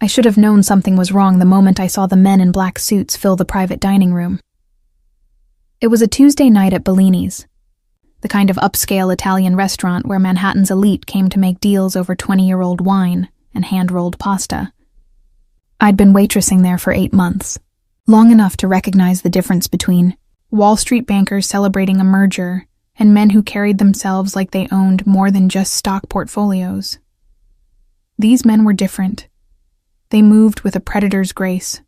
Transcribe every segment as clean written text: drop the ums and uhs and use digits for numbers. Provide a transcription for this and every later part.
I should have known something was wrong the moment I saw the men in black suits fill the private dining room. It was a Tuesday night at Bellini's, the kind of upscale Italian restaurant where Manhattan's elite came to make deals over 20-year-old wine and hand-rolled pasta. I'd been waitressing there for 8 months, long enough to recognize the difference between Wall Street bankers celebrating a merger and men who carried themselves like they owned more than just stock portfolios. These men were different. They moved with a predator's grace,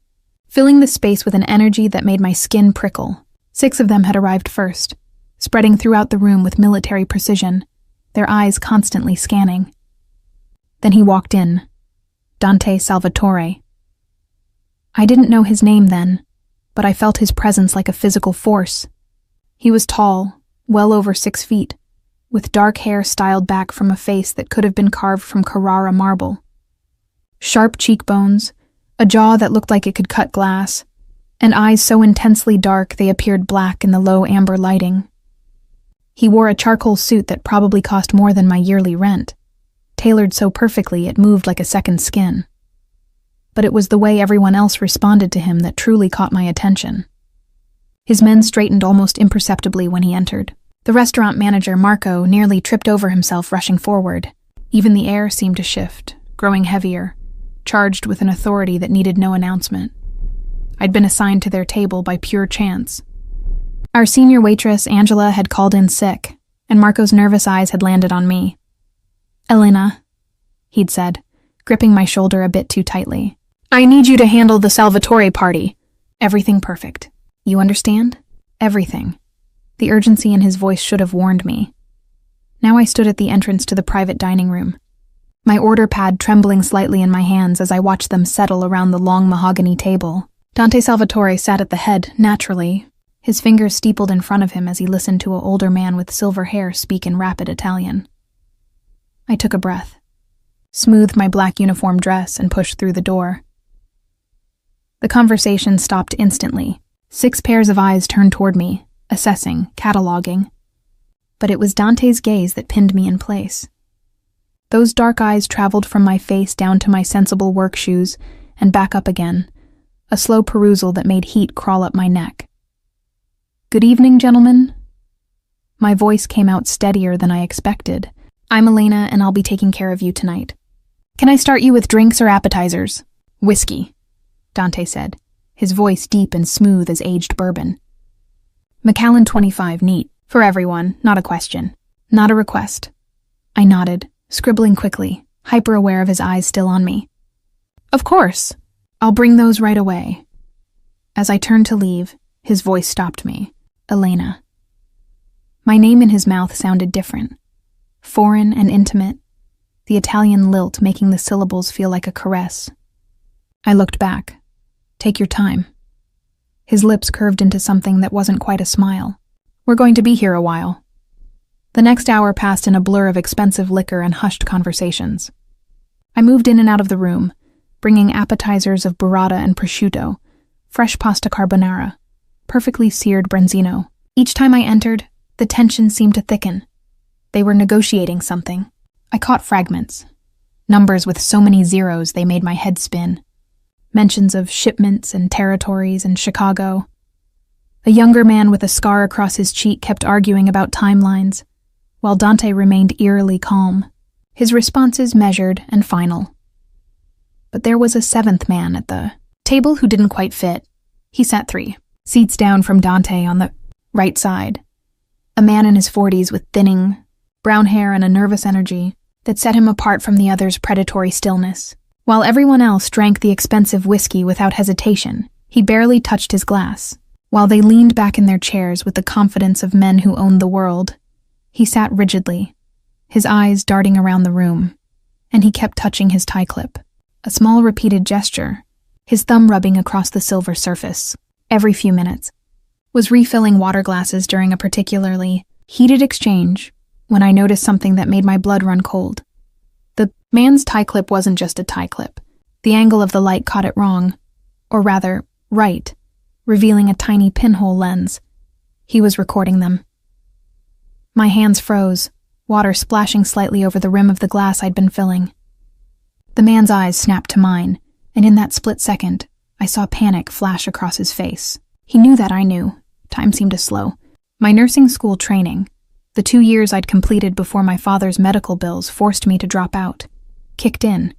filling the space with an energy that made my skin prickle. 6 of them had arrived first, spreading throughout the room with military precision, their eyes constantly scanning. Then he walked in, Dante Salvatore. I didn't know his name then, but I felt his presence like a physical force. He was tall, well over 6 feet, with dark hair styled back from a face that could have been carved from Carrara marble. Sharp cheekbones, a jaw that looked like it could cut glass, and eyes so intensely dark they appeared black in the low amber lighting. He wore a charcoal suit that probably cost more than my yearly rent, tailored so perfectly it moved like a second skin. But it was the way everyone else responded to him that truly caught my attention. His men straightened almost imperceptibly when he entered. The restaurant manager, Marco, nearly tripped over himself rushing forward. Even the air seemed to shift, growing heavier, charged with an authority that needed no announcement. I'd been assigned to their table by pure chance. Our senior waitress, Angela, had called in sick, and Marco's nervous eyes had landed on me. "Elena," he'd said, gripping my shoulder a bit too tightly. "I need you to handle the Salvatore party. Everything perfect. You understand? Everything." The urgency in his voice should have warned me. Now I stood at the entrance to the private dining room, my order pad trembling slightly in my hands as I watched them settle around the long mahogany table. Dante Salvatore sat at the head, naturally, his fingers steepled in front of him as he listened to an older man with silver hair speak in rapid Italian. I took a breath, smoothed my black uniform dress, and pushed through the door. The conversation stopped instantly. 6 pairs of eyes turned toward me, assessing, cataloging. But it was Dante's gaze that pinned me in place. Those dark eyes traveled from my face down to my sensible work shoes and back up again, a slow perusal that made heat crawl up my neck. "Good evening, gentlemen." My voice came out steadier than I expected. "I'm Elena, and I'll be taking care of you tonight. Can I start you with drinks or appetizers?" "Whiskey," Dante said, his voice deep and smooth as aged bourbon. "Macallan 25, neat. For everyone, not a question. Not a request." I nodded, scribbling quickly, hyper-aware of his eyes still on me. "Of course. I'll bring those right away." As I turned to leave, his voice stopped me. "Elena." My name in his mouth sounded different. Foreign and intimate, the Italian lilt making the syllables feel like a caress. I looked back. "Take your time." His lips curved into something that wasn't quite a smile. "We're going to be here a while." The next hour passed in a blur of expensive liquor and hushed conversations. I moved in and out of the room, bringing appetizers of burrata and prosciutto, fresh pasta carbonara, perfectly seared branzino. Each time I entered, the tension seemed to thicken. They were negotiating something. I caught fragments. Numbers with so many zeros they made my head spin. Mentions of shipments and territories and Chicago. A younger man with a scar across his cheek kept arguing about timelines, while Dante remained eerily calm, his responses measured and final. But there was a 7th man at the table who didn't quite fit. He sat 3 seats down from Dante on the right side. A man in his 40s with thinning, brown hair and a nervous energy that set him apart from the others' predatory stillness. While everyone else drank the expensive whiskey without hesitation, he barely touched his glass. While they leaned back in their chairs with the confidence of men who owned the world, he sat rigidly, his eyes darting around the room, and he kept touching his tie clip. A small repeated gesture, his thumb rubbing across the silver surface, every few minutes, was refilling water glasses during a particularly heated exchange when I noticed something that made my blood run cold. The man's tie clip wasn't just a tie clip. The angle of the light caught it wrong, or rather, right, revealing a tiny pinhole lens. He was recording them. My hands froze, water splashing slightly over the rim of the glass I'd been filling. The man's eyes snapped to mine, and in that split second, I saw panic flash across his face. He knew that I knew. Time seemed to slow. My nursing school training, the 2 years I'd completed before my father's medical bills forced me to drop out, kicked in.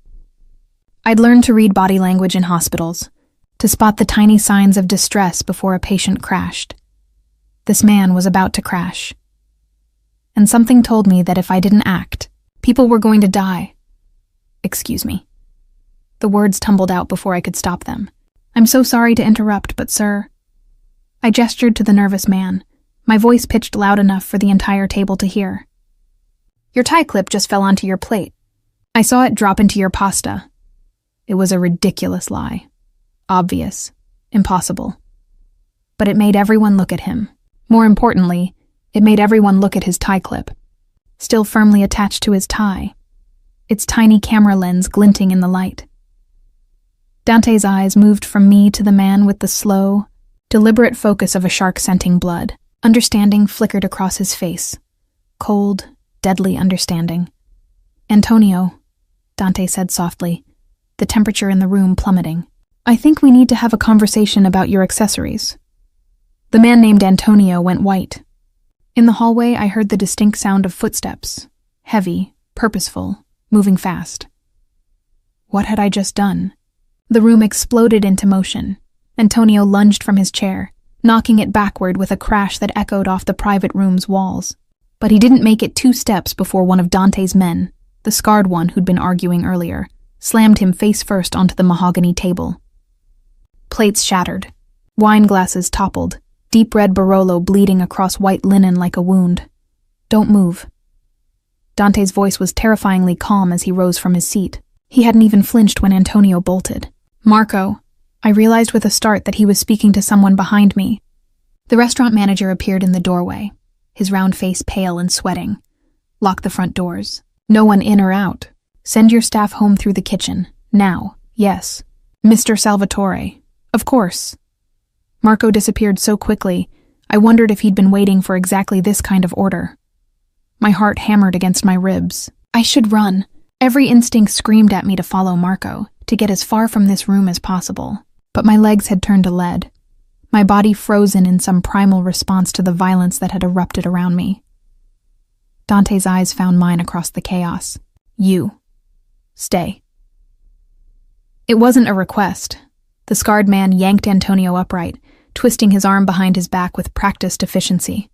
I'd learned to read body language in hospitals, to spot the tiny signs of distress before a patient crashed. This man was about to crash. And something told me that if I didn't act, people were going to die. Excuse me. The words tumbled out before I could stop them. I'm so sorry to interrupt, but sir... I gestured to the nervous man, my voice pitched loud enough for the entire table to hear. Your tie clip just fell onto your plate. I saw it drop into your pasta. It was a ridiculous lie. Obvious. Impossible. But it made everyone look at him. More importantly, it made everyone look at his tie clip, still firmly attached to his tie, its tiny camera lens glinting in the light. Dante's eyes moved from me to the man with the slow, deliberate focus of a shark scenting blood. Understanding flickered across his face. Cold, deadly understanding. Antonio, Dante said softly, the temperature in the room plummeting. I think we need to have a conversation about your accessories. The man named Antonio went white. In the hallway, I heard the distinct sound of footsteps, heavy, purposeful, moving fast. What had I just done? The room exploded into motion. Antonio lunged from his chair, knocking it backward with a crash that echoed off the private room's walls. But he didn't make it 2 steps before one of Dante's men, the scarred one who'd been arguing earlier, slammed him face first onto the mahogany table. Plates shattered. Wine glasses toppled, deep red Barolo bleeding across white linen like a wound. Don't move. Dante's voice was terrifyingly calm as he rose from his seat. He hadn't even flinched when Antonio bolted. Marco. I realized with a start that he was speaking to someone behind me. The restaurant manager appeared in the doorway, his round face pale and sweating. Lock the front doors. No one in or out. Send your staff home through the kitchen. Now. Yes. Mr. Salvatore. Of course. Marco disappeared so quickly, I wondered if he'd been waiting for exactly this kind of order. My heart hammered against my ribs. I should run. Every instinct screamed at me to follow Marco, to get as far from this room as possible. But my legs had turned to lead, my body frozen in some primal response to the violence that had erupted around me. Dante's eyes found mine across the chaos. You. Stay. It wasn't a request. The scarred man yanked Antonio upright, twisting his arm behind his back with practiced efficiency.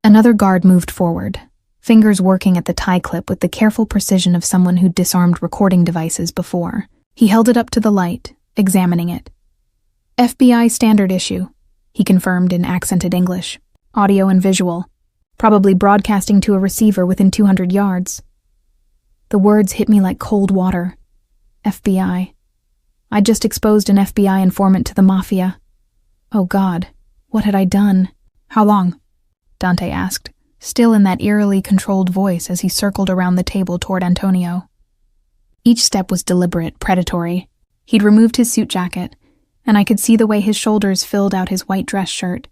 Another guard moved forward, fingers working at the tie clip with the careful precision of someone who'd disarmed recording devices before. He held it up to the light, examining it. FBI standard issue, he confirmed in accented English. Audio and visual, probably broadcasting to a receiver within 200 yards. The words hit me like cold water. FBI. I'd just exposed an FBI informant to the Mafia. Oh God, what had I done? How long? Dante asked, still in that eerily controlled voice as he circled around the table toward Antonio. Each step was deliberate, predatory. He'd removed his suit jacket, and I could see the way his shoulders filled out his white dress shirt,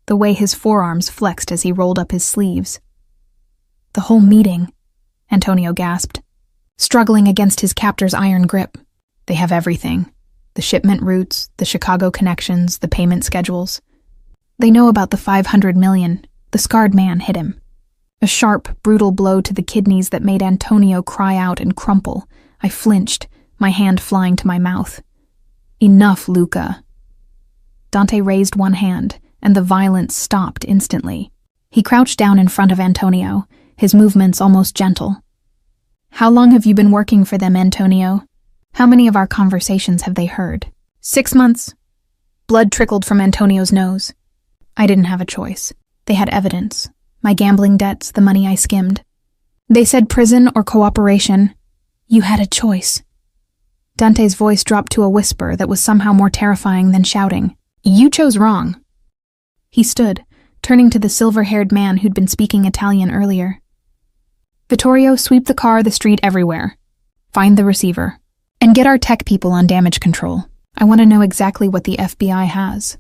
the way his forearms flexed as he rolled up his sleeves. The whole meeting, Antonio gasped, struggling against his captor's iron grip. They have everything. The shipment routes, the Chicago connections, the payment schedules. They know about the 500 million. The scarred man hit him. A sharp, brutal blow to the kidneys that made Antonio cry out and crumple. I flinched, my hand flying to my mouth. Enough, Luca. Dante raised one hand, and the violence stopped instantly. He crouched down in front of Antonio, his movements almost gentle. How long have you been working for them, Antonio? How many of our conversations have they heard? 6 months. Blood trickled from Antonio's nose. I didn't have a choice. They had evidence. My gambling debts, the money I skimmed. They said prison or cooperation. You had a choice. Dante's voice dropped to a whisper that was somehow more terrifying than shouting. You chose wrong. He stood, turning to the silver-haired man who'd been speaking Italian earlier. Vittorio, sweep the car, the street, everywhere. Find the receiver. And get our tech people on damage control. I want to know exactly what the FBI has.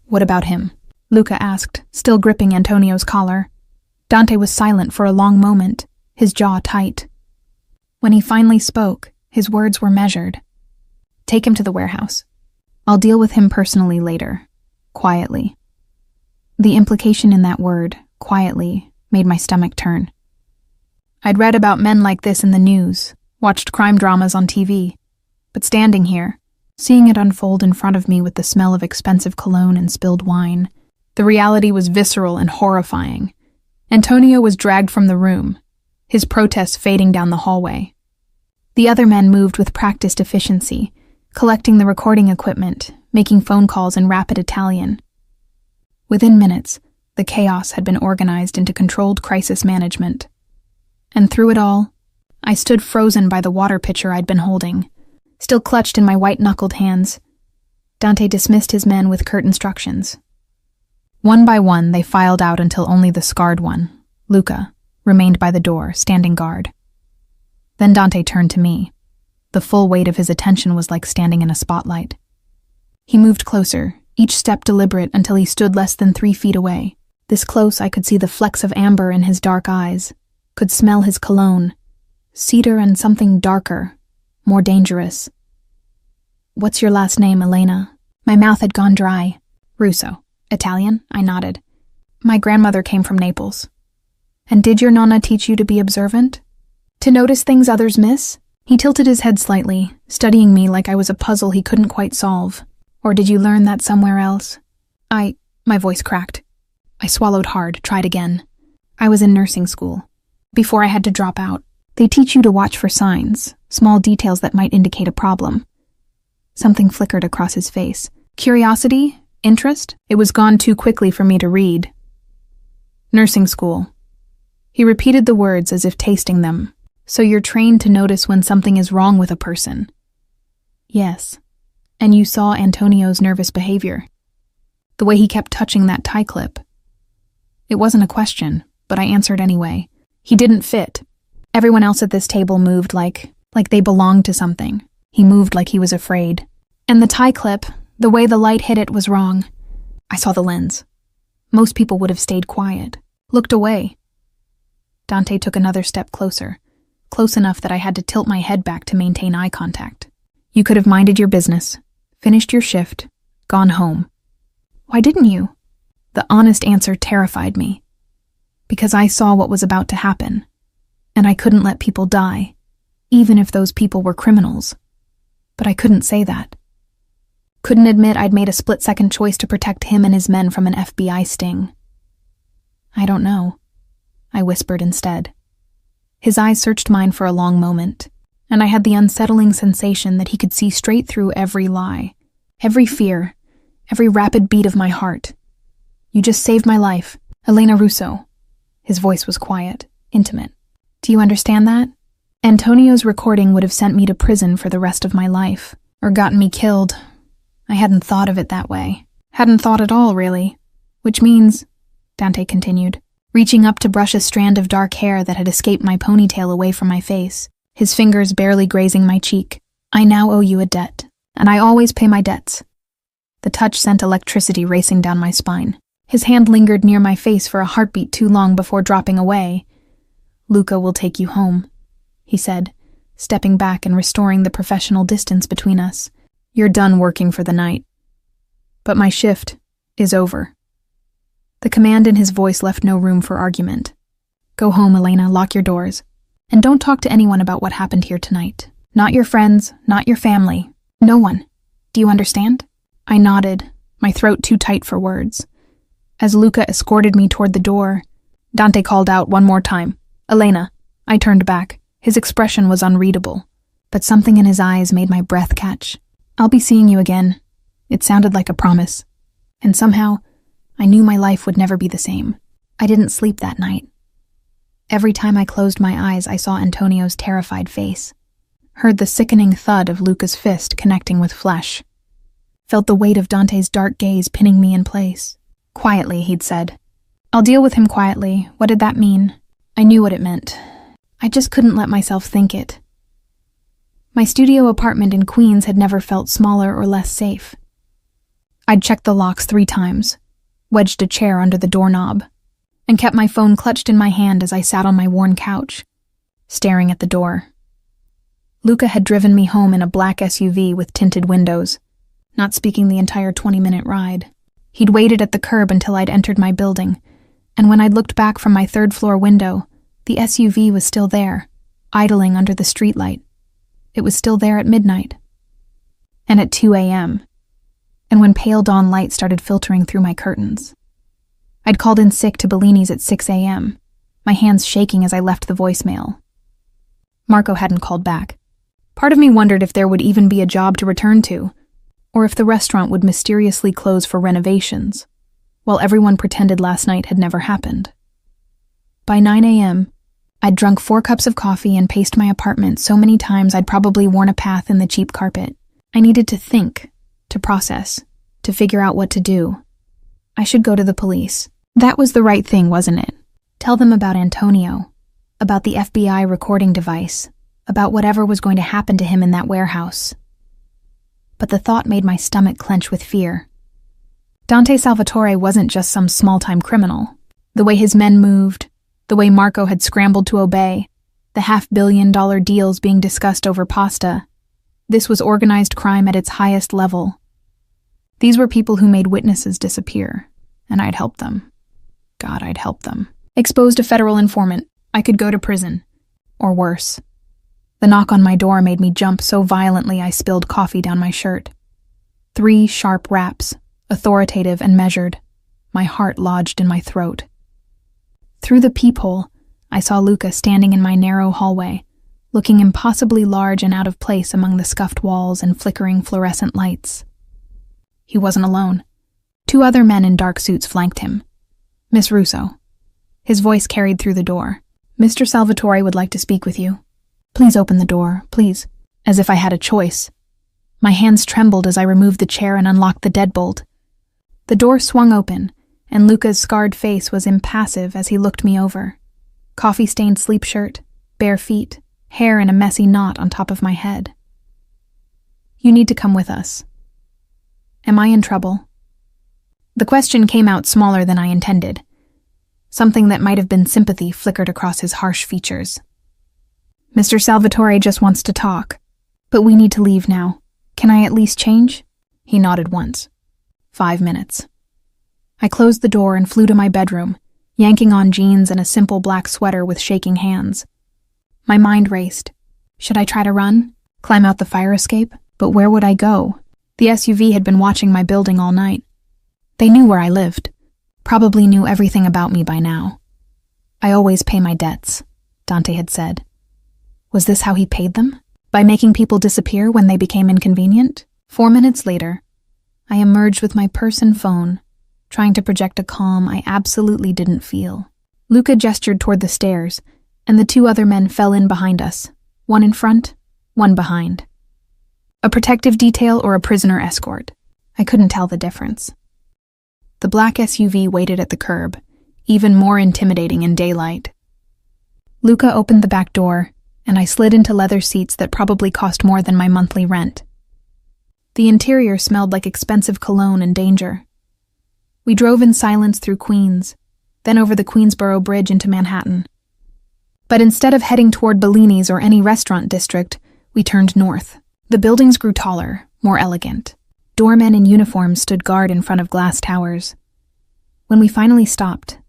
What about him? Luca asked, still gripping Antonio's collar. Dante was silent for a long moment, his jaw tight. When he finally spoke, his words were measured. Take him to the warehouse. I'll deal with him personally later. Quietly. The implication in that word, quietly, made my stomach turn. I'd read about men like this in the news, watched crime dramas on TV, but standing here, seeing it unfold in front of me with the smell of expensive cologne and spilled wine, the reality was visceral and horrifying. Antonio was dragged from the room, his protests fading down the hallway. The other men moved with practiced efficiency, collecting the recording equipment, making phone calls in rapid Italian. Within minutes, the chaos had been organized into controlled crisis management. And through it all, I stood frozen by the water pitcher I'd been holding, still clutched in my white-knuckled hands. Dante dismissed his men with curt instructions. One by one, they filed out until only the scarred one, Luca, remained by the door, standing guard. Then Dante turned to me. The full weight of his attention was like standing in a spotlight. He moved closer, each step deliberate until he stood less than 3 feet away. This close, I could see the flecks of amber in his dark eyes, could smell his cologne, cedar and something darker, more dangerous. What's your last name, Elena? My mouth had gone dry. Russo. Italian? I nodded. My grandmother came from Naples. And did your nonna teach you to be observant? To notice things others miss? He tilted his head slightly, studying me like I was a puzzle he couldn't quite solve. Or did you learn that somewhere else? My voice cracked. I swallowed hard, tried again. I was in nursing school. Before I had to drop out. They teach you to watch for signs, small details that might indicate a problem. Something flickered across his face. Curiosity? Interest? It was gone too quickly for me to read. Nursing school. He repeated the words as if tasting them. So you're trained to notice when something is wrong with a person. Yes. And you saw Antonio's nervous behavior. The way he kept touching that tie clip. It wasn't a question, but I answered anyway. He didn't fit. Everyone else at this table moved like they belonged to something. He moved like he was afraid. And the tie clip, the way the light hit it was wrong. I saw the lens. Most people would have stayed quiet, looked away. Dante took another step closer, close enough that I had to tilt my head back to maintain eye contact. You could have minded your business, finished your shift, gone home. Why didn't you? The honest answer terrified me. Because I saw what was about to happen, and I couldn't let people die, even if those people were criminals. But I couldn't say that. Couldn't admit I'd made a split-second choice to protect him and his men from an FBI sting. I don't know, I whispered instead. His eyes searched mine for a long moment, and I had the unsettling sensation that he could see straight through every lie, every fear, every rapid beat of my heart. You just saved my life, Elena Russo. His voice was quiet, intimate. Do you understand that? Antonio's recording would have sent me to prison for the rest of my life, or gotten me killed. I hadn't thought of it that way. Hadn't thought at all, really. Which means, Dante continued, reaching up to brush a strand of dark hair that had escaped my ponytail away from my face, his fingers barely grazing my cheek. I now owe you a debt, and I always pay my debts. The touch sent electricity racing down my spine. His hand lingered near my face for a heartbeat too long before dropping away. Luca will take you home, he said, stepping back and restoring the professional distance between us. You're done working for the night. But my shift is over. The command in his voice left no room for argument. Go home, Elena, lock your doors. And don't talk to anyone about what happened here tonight. Not your friends, not your family. No one. Do you understand? I nodded, my throat too tight for words. As Luca escorted me toward the door, Dante called out one more time, Elena. I turned back. His expression was unreadable, but something in his eyes made my breath catch. I'll be seeing you again. It sounded like a promise. And somehow, I knew my life would never be the same. I didn't sleep that night. Every time I closed my eyes, I saw Antonio's terrified face, heard the sickening thud of Luca's fist connecting with flesh, felt the weight of Dante's dark gaze pinning me in place. Quietly, he'd said. I'll deal with him quietly. What did that mean? I knew what it meant. I just couldn't let myself think it. My studio apartment in Queens had never felt smaller or less safe. I'd checked the locks 3 times, wedged a chair under the doorknob, and kept my phone clutched in my hand as I sat on my worn couch, staring at the door. Luca had driven me home in a black SUV with tinted windows, not speaking the entire 20-minute ride. He'd waited at the curb until I'd entered my building, and when I'd looked back from my third-floor window, the SUV was still there, idling under the streetlight. It was still there at midnight. And at 2 a.m., and when pale dawn light started filtering through my curtains. I'd called in sick to Bellini's at 6 a.m., my hands shaking as I left the voicemail. Marco hadn't called back. Part of me wondered if there would even be a job to return to, or if the restaurant would mysteriously close for renovations, while everyone pretended last night had never happened. By 9 a.m., I'd drunk 4 cups of coffee and paced my apartment so many times I'd probably worn a path in the cheap carpet. I needed to think, to process, to figure out what to do. I should go to the police. That was the right thing, wasn't it? Tell them about Antonio, about the FBI recording device, about whatever was going to happen to him in that warehouse. But the thought made my stomach clench with fear. Dante Salvatore wasn't just some small-time criminal. The way his men moved, the way Marco had scrambled to obey, the $500 million deals being discussed over pasta. This was organized crime at its highest level. These were people who made witnesses disappear, and I'd helped them. God, I'd helped them. Exposed a federal informant, I could go to prison. Or worse. The knock on my door made me jump so violently I spilled coffee down my shirt. 3 sharp raps, authoritative and measured, my heart lodged in my throat. Through the peephole, I saw Luca standing in my narrow hallway, looking impossibly large and out of place among the scuffed walls and flickering fluorescent lights. He wasn't alone. 2 other men in dark suits flanked him. Miss Russo. His voice carried through the door. Mr. Salvatore would like to speak with you. Please open the door, please. As if I had a choice. My hands trembled as I removed the chair and unlocked the deadbolt. The door swung open, and Luca's scarred face was impassive as he looked me over. Coffee-stained sleep shirt, bare feet, hair in a messy knot on top of my head. You need to come with us. Am I in trouble? The question came out smaller than I intended. Something that might have been sympathy flickered across his harsh features. Mr. Salvatore just wants to talk, but we need to leave now. Can I at least change? He nodded once. 5 minutes. I closed the door and flew to my bedroom, yanking on jeans and a simple black sweater with shaking hands. My mind raced. Should I try to run? Climb out the fire escape? But where would I go? The SUV had been watching my building all night. They knew where I lived. Probably knew everything about me by now. I always pay my debts, Dante had said. Was this how he paid them? By making people disappear when they became inconvenient? 4 minutes later, I emerged with my purse and phone, trying to project a calm I absolutely didn't feel. Luca gestured toward the stairs, and the 2 other men fell in behind us, one in front, one behind. A protective detail or a prisoner escort? I couldn't tell the difference. The black SUV waited at the curb, even more intimidating in daylight. Luca opened the back door, and I slid into leather seats that probably cost more than my monthly rent. The interior smelled like expensive cologne and danger. We drove in silence through Queens, then over the Queensboro Bridge into Manhattan. But instead of heading toward Bellini's or any restaurant district, we turned north. The buildings grew taller, more elegant. Doormen in uniforms stood guard in front of glass towers. When we finally stopped,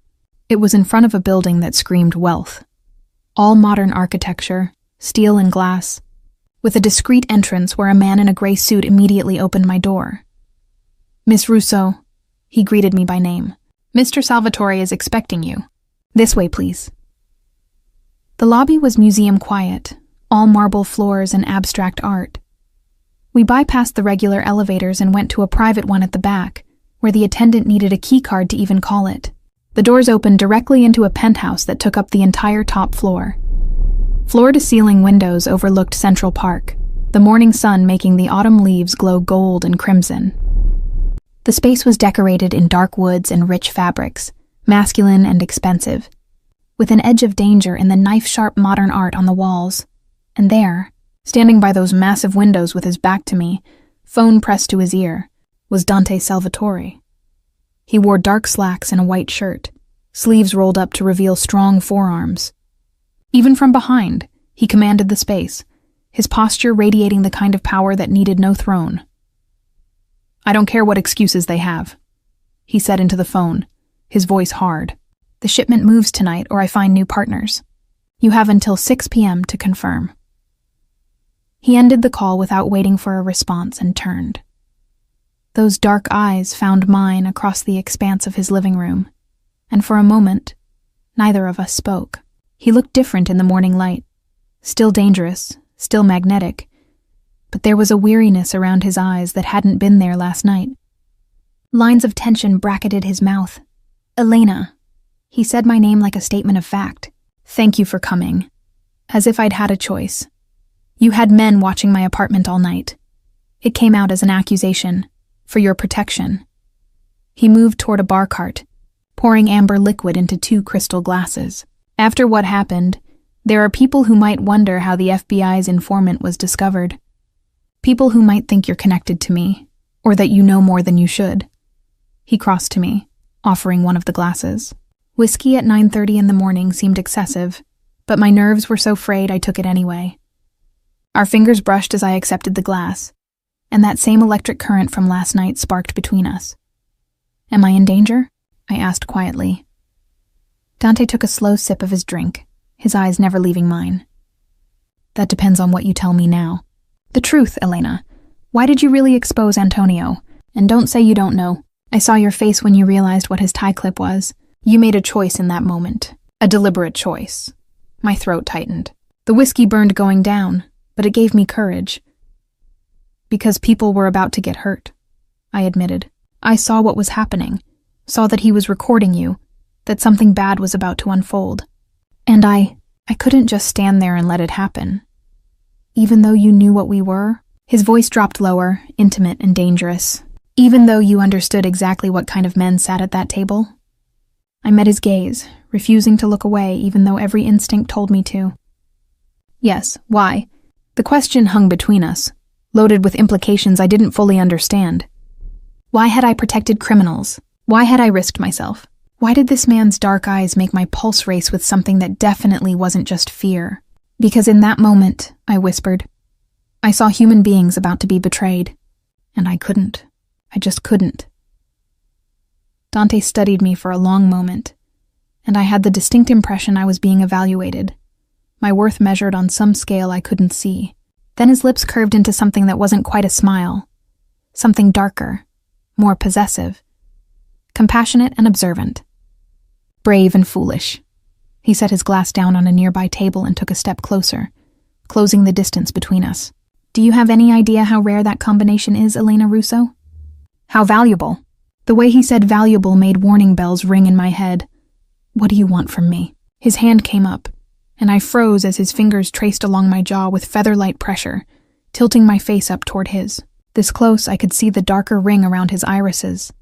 it was in front of a building that screamed wealth. All modern architecture, steel and glass, with a discreet entrance where a man in a gray suit immediately opened my door. Miss Russo, he greeted me by name. Mr. Salvatore is expecting you. This way, please. The lobby was museum quiet, all marble floors and abstract art. We bypassed the regular elevators and went to a private one at the back, where the attendant needed a key card to even call it. The doors opened directly into a penthouse that took up the entire top floor. Floor-to-ceiling windows overlooked Central Park, the morning sun making the autumn leaves glow gold and crimson. The space was decorated in dark woods and rich fabrics, masculine and expensive, with an edge of danger in the knife-sharp modern art on the walls. And there, standing by those massive windows with his back to me, phone pressed to his ear, was Dante Salvatore. He wore dark slacks and a white shirt, sleeves rolled up to reveal strong forearms. Even from behind, he commanded the space, his posture radiating the kind of power that needed no throne. "I don't care what excuses they have," he said into the phone, his voice hard. "The shipment moves tonight or I find new partners. You have until 6 p.m. to confirm." He ended the call without waiting for a response and turned. Those dark eyes found mine across the expanse of his living room, and for a moment, neither of us spoke. He looked different in the morning light, still dangerous, still magnetic, but there was a weariness around his eyes that hadn't been there last night. Lines of tension bracketed his mouth. "Elena." He said my name like a statement of fact. "Thank you for coming." As if I'd had a choice. "You had men watching my apartment all night. It came out as an accusation, for your protection." He moved toward a bar cart, pouring amber liquid into 2 crystal glasses. "After what happened, there are people who might wonder how the FBI's informant was discovered. People who might think you're connected to me, or that you know more than you should." He crossed to me, offering one of the glasses. Whiskey at 9:30 in the morning seemed excessive, but my nerves were so frayed I took it anyway. Our fingers brushed as I accepted the glass, and that same electric current from last night sparked between us. "Am I in danger?" I asked quietly. Dante took a slow sip of his drink, his eyes never leaving mine. "That depends on what you tell me now." "The truth, Elena. Why did you really expose Antonio? And don't say you don't know. I saw your face when you realized what his tie clip was. You made a choice in that moment. A deliberate choice." My throat tightened. The whiskey burned going down, but it gave me courage. "Because people were about to get hurt," I admitted. "I saw what was happening, saw that he was recording you, that something bad was about to unfold. And I couldn't just stand there and let it happen. Even though you knew what we were," his voice dropped lower, intimate and dangerous. "Even though you understood exactly what kind of men sat at that table." I met his gaze, refusing to look away even though every instinct told me to. "Yes, why?" The question hung between us, loaded with implications I didn't fully understand. Why had I protected criminals? Why had I risked myself? Why did this man's dark eyes make my pulse race with something that definitely wasn't just fear? "Because in that moment," I whispered, "I saw human beings about to be betrayed. And I couldn't. I just couldn't." Dante studied me for a long moment, and I had the distinct impression I was being evaluated, my worth measured on some scale I couldn't see. Then his lips curved into something that wasn't quite a smile, something darker, more possessive, compassionate and observant. "Brave and foolish." He set his glass down on a nearby table and took a step closer, closing the distance between us. "Do you have any idea how rare that combination is, Elena Russo? How valuable?" The way he said valuable made warning bells ring in my head. "What do you want from me?" His hand came up, and I froze as his fingers traced along my jaw with feather-light pressure, tilting my face up toward his. This close, I could see the darker ring around his irises,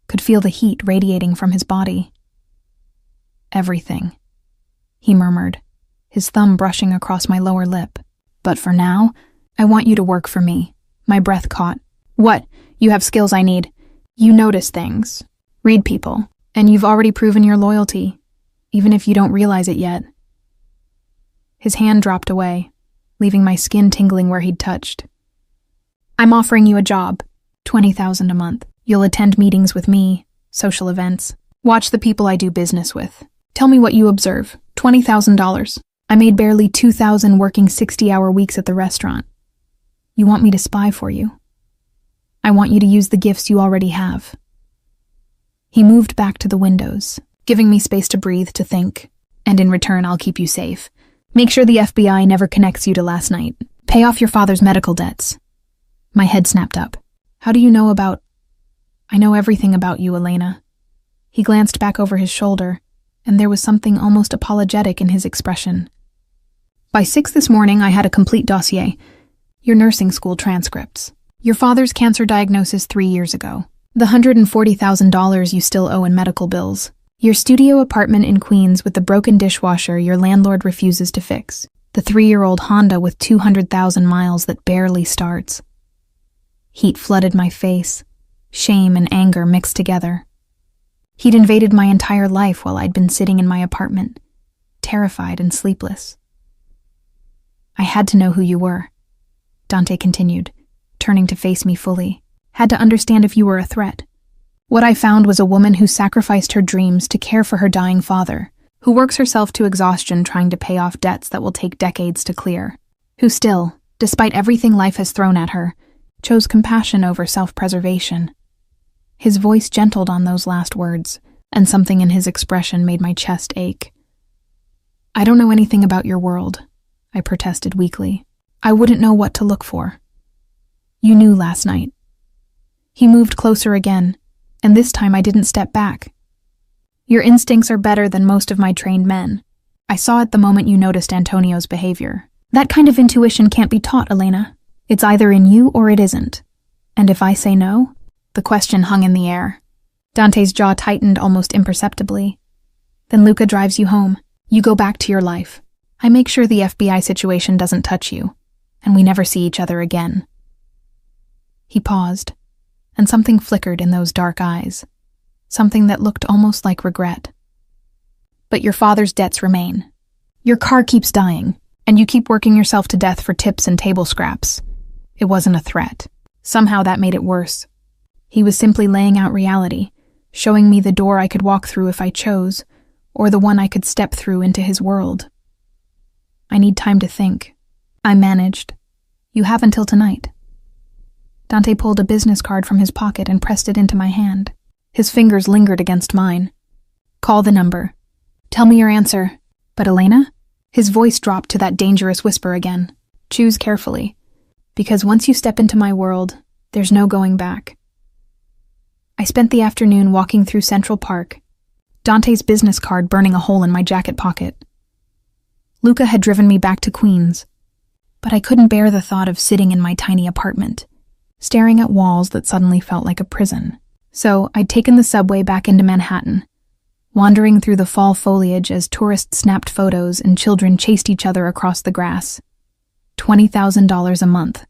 could feel the heat radiating from his body. "Everything," he murmured, his thumb brushing across my lower lip. "But for now, I want you to work for me." My breath caught. "What? You have skills I need. You notice things, read people, and you've already proven your loyalty, even if you don't realize it yet." His hand dropped away, leaving my skin tingling where he'd touched. "I'm offering you a job, $20,000 a month. You'll attend meetings with me, social events, watch the people I do business with. Tell me what you observe. $20,000. I made barely $2,000 working 60-hour weeks at the restaurant. You want me to spy for you. I want you to use the gifts you already have." He moved back to the windows, giving me space to breathe, to think. "And in return, I'll keep you safe. Make sure the FBI never connects you to last night. Pay off your father's medical debts." My head snapped up. "How do you know about—" "I know everything about you, Elena." He glanced back over his shoulder, and there was something almost apologetic in his expression. "By 6 this morning, I had a complete dossier. Your nursing school transcripts. Your father's cancer diagnosis 3 years ago. The $140,000 you still owe in medical bills. Your studio apartment in Queens with the broken dishwasher your landlord refuses to fix. The 3-year-old Honda with 200,000 miles that barely starts." Heat flooded my face, shame and anger mixed together. He'd invaded my entire life while I'd been sitting in my apartment, terrified and sleepless. "I had to know who you were." Dante continued, turning to face me fully. Had to understand if you were a threat. What I found was a woman who sacrificed her dreams to care for her dying father, who works herself to exhaustion trying to pay off debts that will take decades to clear, who still, despite everything life has thrown at her, chose compassion over self-preservation. His voice gentled on those last words, and something in his expression made my chest ache. I don't know anything about your world, I protested weakly. I wouldn't know what to look for. You knew last night. He moved closer again, and this time I didn't step back. Your instincts are better than most of my trained men. I saw it the moment you noticed Antonio's behavior. That kind of intuition can't be taught, Elena. It's either in you or it isn't. And if I say no? The question hung in the air. Dante's jaw tightened almost imperceptibly. Then Luca drives you home. You go back to your life. I make sure the FBI situation doesn't touch you, and we never see each other again. He paused, and something flickered in those dark eyes. Something that looked almost like regret. But your father's debts remain. Your car keeps dying, and you keep working yourself to death for tips and table scraps. It wasn't a threat. Somehow that made it worse. He was simply laying out reality, showing me the door I could walk through if I chose, or the one I could step through into his world. I need time to think. I managed. You have until tonight. Dante pulled a business card from his pocket and pressed it into my hand. His fingers lingered against mine. Call the number. Tell me your answer. But Elena? His voice dropped to that dangerous whisper again. Choose carefully. Because once you step into my world, there's no going back. I spent the afternoon walking through Central Park, Dante's business card burning a hole in my jacket pocket. Luca had driven me back to Queens, but I couldn't bear the thought of sitting in my tiny apartment, staring at walls that suddenly felt like a prison. So I'd taken the subway back into Manhattan, wandering through the fall foliage as tourists snapped photos and children chased each other across the grass. $20,000 a month.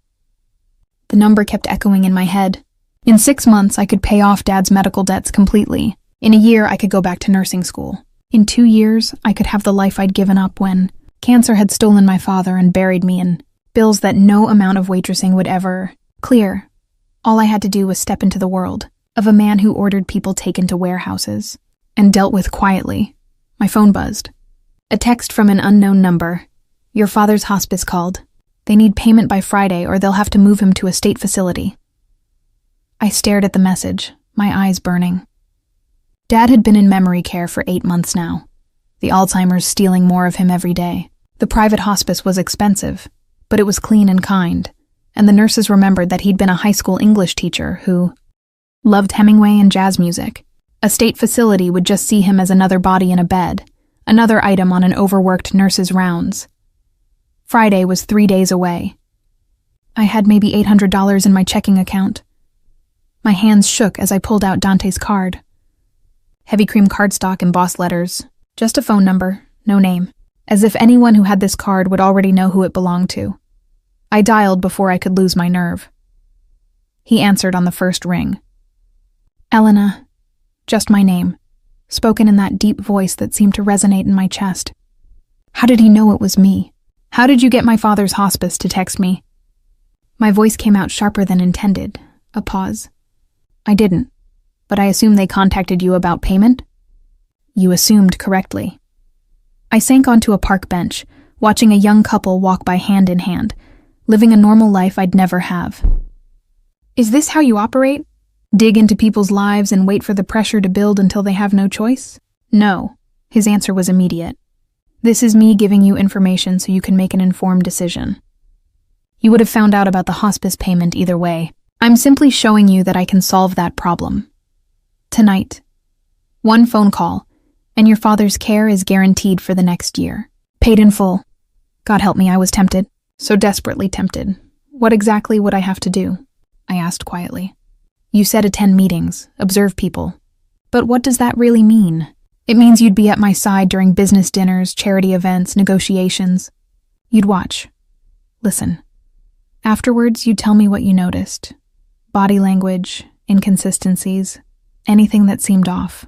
The number kept echoing in my head. In 6 months, I could pay off Dad's medical debts completely. In a year, I could go back to nursing school. In 2 years, I could have the life I'd given up when cancer had stolen my father and buried me in bills that no amount of waitressing would ever clear. All I had to do was step into the world of a man who ordered people taken to warehouses and dealt with quietly. My phone buzzed. A text from an unknown number. Your father's hospice called. They need payment by Friday or they'll have to move him to a state facility. I stared at the message, my eyes burning. Dad had been in memory care for 8 months now, the Alzheimer's stealing more of him every day. The private hospice was expensive, but it was clean and kind, and the nurses remembered that he'd been a high school English teacher who loved Hemingway and jazz music. A state facility would just see him as another body in a bed, another item on an overworked nurse's rounds. Friday was 3 days away. I had maybe $800 in my checking account. My hands shook as I pulled out Dante's card. Heavy cream cardstock embossed letters. Just a phone number, no name. As if anyone who had this card would already know who it belonged to. I dialed before I could lose my nerve. He answered on the first ring. Elena. Just my name, spoken in that deep voice that seemed to resonate in my chest. How did he know it was me? How did you get my father's hospice to text me? My voice came out sharper than intended. A pause. I didn't, but I assume they contacted you about payment? You assumed correctly. I sank onto a park bench, watching a young couple walk by hand in hand, living a normal life I'd never have. Is this how you operate? Dig into people's lives and wait for the pressure to build until they have no choice? No. His answer was immediate. This is me giving you information so you can make an informed decision. You would have found out about the hospice payment either way. I'm simply showing you that I can solve that problem. Tonight. 1 phone call, and your father's care is guaranteed for the next year. Paid in full. God help me, I was tempted. So desperately tempted. What exactly would I have to do? I asked quietly. You said attend meetings, observe people. But what does that really mean? It means you'd be at my side during business dinners, charity events, negotiations. You'd watch. Listen. Afterwards, you'd tell me what you noticed. Body language, inconsistencies, anything that seemed off.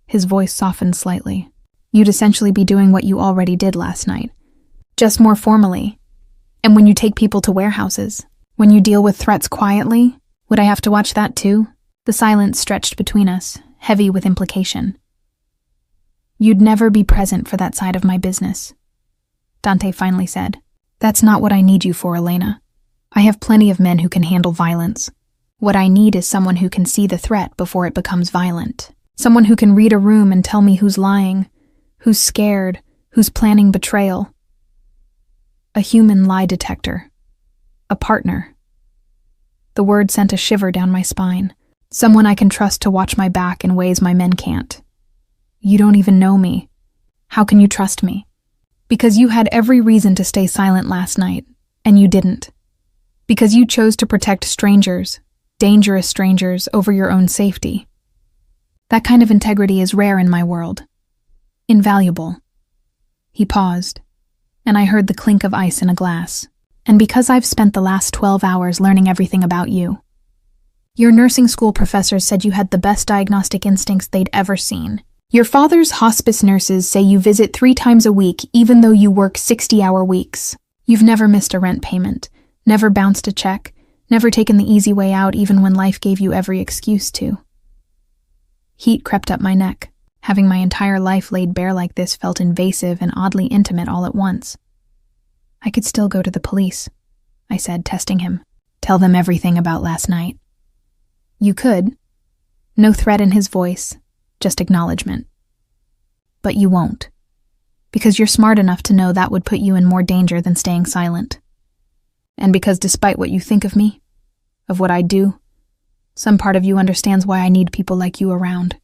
His voice softened slightly. You'd essentially be doing what you already did last night. Just more formally. And when you take people to warehouses, when you deal with threats quietly, would I have to watch that too? The silence stretched between us, heavy with implication. You'd never be present for that side of my business, Dante finally said. That's not what I need you for, Elena. I have plenty of men who can handle violence. What I need is someone who can see the threat before it becomes violent. Someone who can read a room and tell me who's lying, who's scared, who's planning betrayal. A human lie detector. A partner. The word sent a shiver down my spine. Someone I can trust to watch my back in ways my men can't. You don't even know me. How can you trust me? Because you had every reason to stay silent last night, and you didn't. Because you chose to protect strangers, dangerous strangers, over your own safety. That kind of integrity is rare in my world. Invaluable. He paused, and I heard the clink of ice in a glass. And because I've spent the last 12 hours learning everything about you. Your nursing school professors said you had the best diagnostic instincts they'd ever seen. Your father's hospice nurses say you visit 3 times a week even though you work 60-hour weeks. You've never missed a rent payment, never bounced a check, never taken the easy way out even when life gave you every excuse to. Heat crept up my neck. Having my entire life laid bare like this felt invasive and oddly intimate all at once. I could still go to the police, I said, testing him. Tell them everything about last night. You could. No threat in his voice, just acknowledgement. But you won't. Because you're smart enough to know that would put you in more danger than staying silent. And because despite what you think of me, of what I do, some part of you understands why I need people like you around.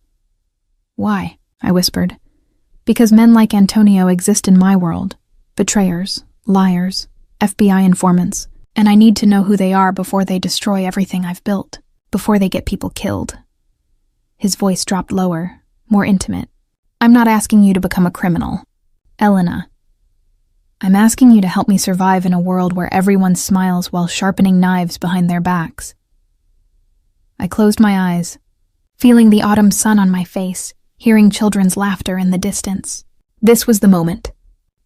Why? I whispered. Because men like Antonio exist in my world. Betrayers, liars, FBI informants, and I need to know who they are before they destroy everything I've built, before they get people killed. His voice dropped lower, more intimate. I'm not asking you to become a criminal, Elena. I'm asking you to help me survive in a world where everyone smiles while sharpening knives behind their backs. I closed my eyes, feeling the autumn sun on my face, hearing children's laughter in the distance. This was the moment.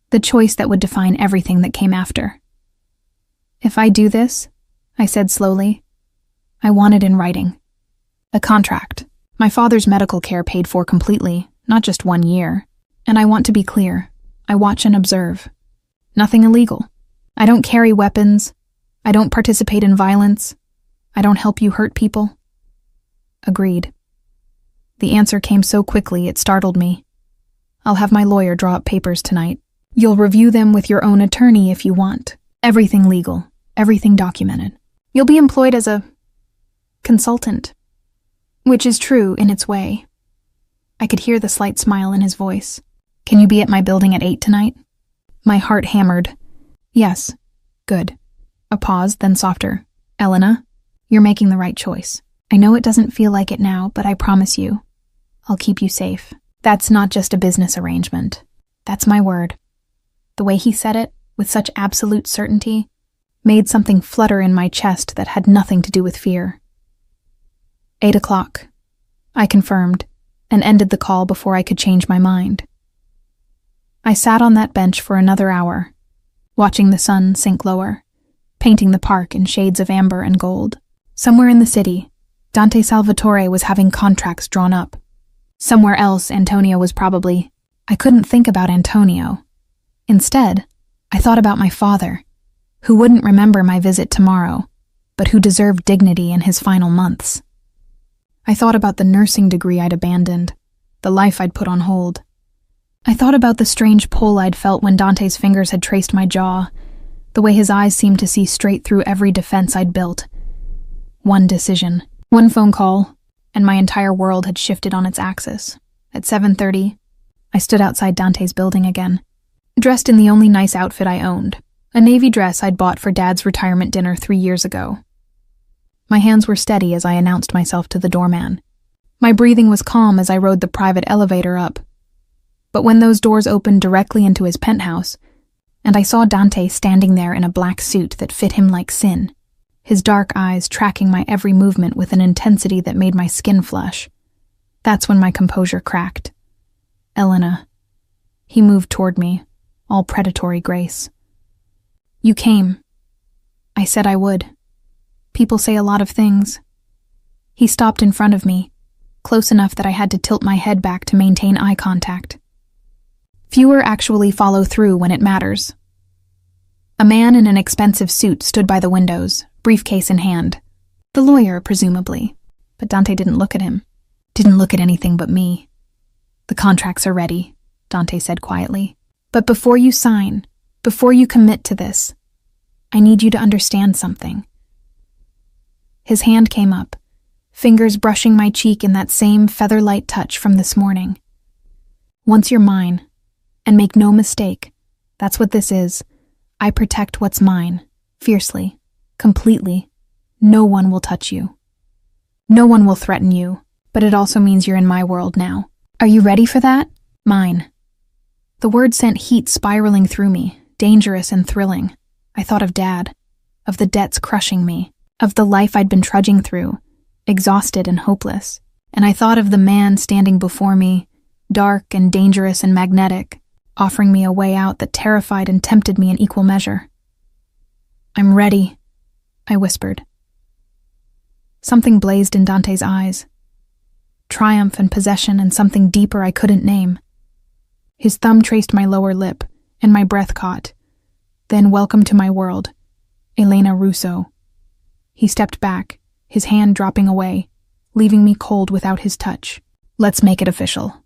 The choice that would define everything that came after. If I do this, I said slowly, I want it in writing. A contract. My father's medical care paid for completely, not just 1 year. And I want to be clear. I watch and observe. Nothing illegal. I don't carry weapons. I don't participate in violence. I don't help you hurt people. Agreed. The answer came so quickly it startled me. I'll have my lawyer draw up papers tonight. You'll review them with your own attorney if you want. Everything legal, everything documented. You'll be employed as a consultant, which is true in its way. I could hear the slight smile in his voice. Can you be at my building at 8 tonight? My heart hammered. Yes. Good. A pause, then softer. Elena, you're making the right choice. I know it doesn't feel like it now, but I promise you, I'll keep you safe. That's not just a business arrangement. That's my word. The way he said it, with such absolute certainty, made something flutter in my chest that had nothing to do with fear. 8 o'clock, I confirmed, and ended the call before I could change my mind. I sat on that bench for another hour, watching the sun sink lower, painting the park in shades of amber and gold. Somewhere in the city, Dante Salvatore was having contracts drawn up. Somewhere else, Antonio was probably... I couldn't think about Antonio. Instead, I thought about my father, who wouldn't remember my visit tomorrow, but who deserved dignity in his final months. I thought about the nursing degree I'd abandoned, the life I'd put on hold. I thought about the strange pull I'd felt when Dante's fingers had traced my jaw, the way his eyes seemed to see straight through every defense I'd built. One decision, one phone call, and my entire world had shifted on its axis. At 7:30, I stood outside Dante's building again, dressed in the only nice outfit I owned, a navy dress I'd bought for Dad's retirement dinner 3 years ago. My hands were steady as I announced myself to the doorman. My breathing was calm as I rode the private elevator up. But when those doors opened directly into his penthouse, and I saw Dante standing there in a black suit that fit him like sin, his dark eyes tracking my every movement with an intensity that made my skin flush, that's when my composure cracked. Elena. He moved toward me, all predatory grace. You came. I said I would. People say a lot of things. He stopped in front of me, close enough that I had to tilt my head back to maintain eye contact. Fewer actually follow through when it matters. A man in an expensive suit stood by the windows, briefcase in hand. The lawyer, presumably. But Dante didn't look at him. Didn't look at anything but me. The contracts are ready, Dante said quietly. But before you sign, before you commit to this, I need you to understand something. His hand came up, fingers brushing my cheek in that same feather-light touch from this morning. Once you're mine, and make no mistake, that's what this is. I protect what's mine, fiercely, completely. No one will touch you. No one will threaten you, but it also means you're in my world now. Are you ready for that? Mine. The word sent heat spiraling through me, dangerous and thrilling. I thought of Dad, of the debts crushing me, of the life I'd been trudging through, exhausted and hopeless. And I thought of the man standing before me, dark and dangerous and magnetic, offering me a way out that terrified and tempted me in equal measure. I'm ready, I whispered. Something blazed in Dante's eyes. Triumph and possession and something deeper I couldn't name. His thumb traced my lower lip, and my breath caught. Then, welcome to my world, Elena Russo. He stepped back, his hand dropping away, leaving me cold without his touch. Let's make it official.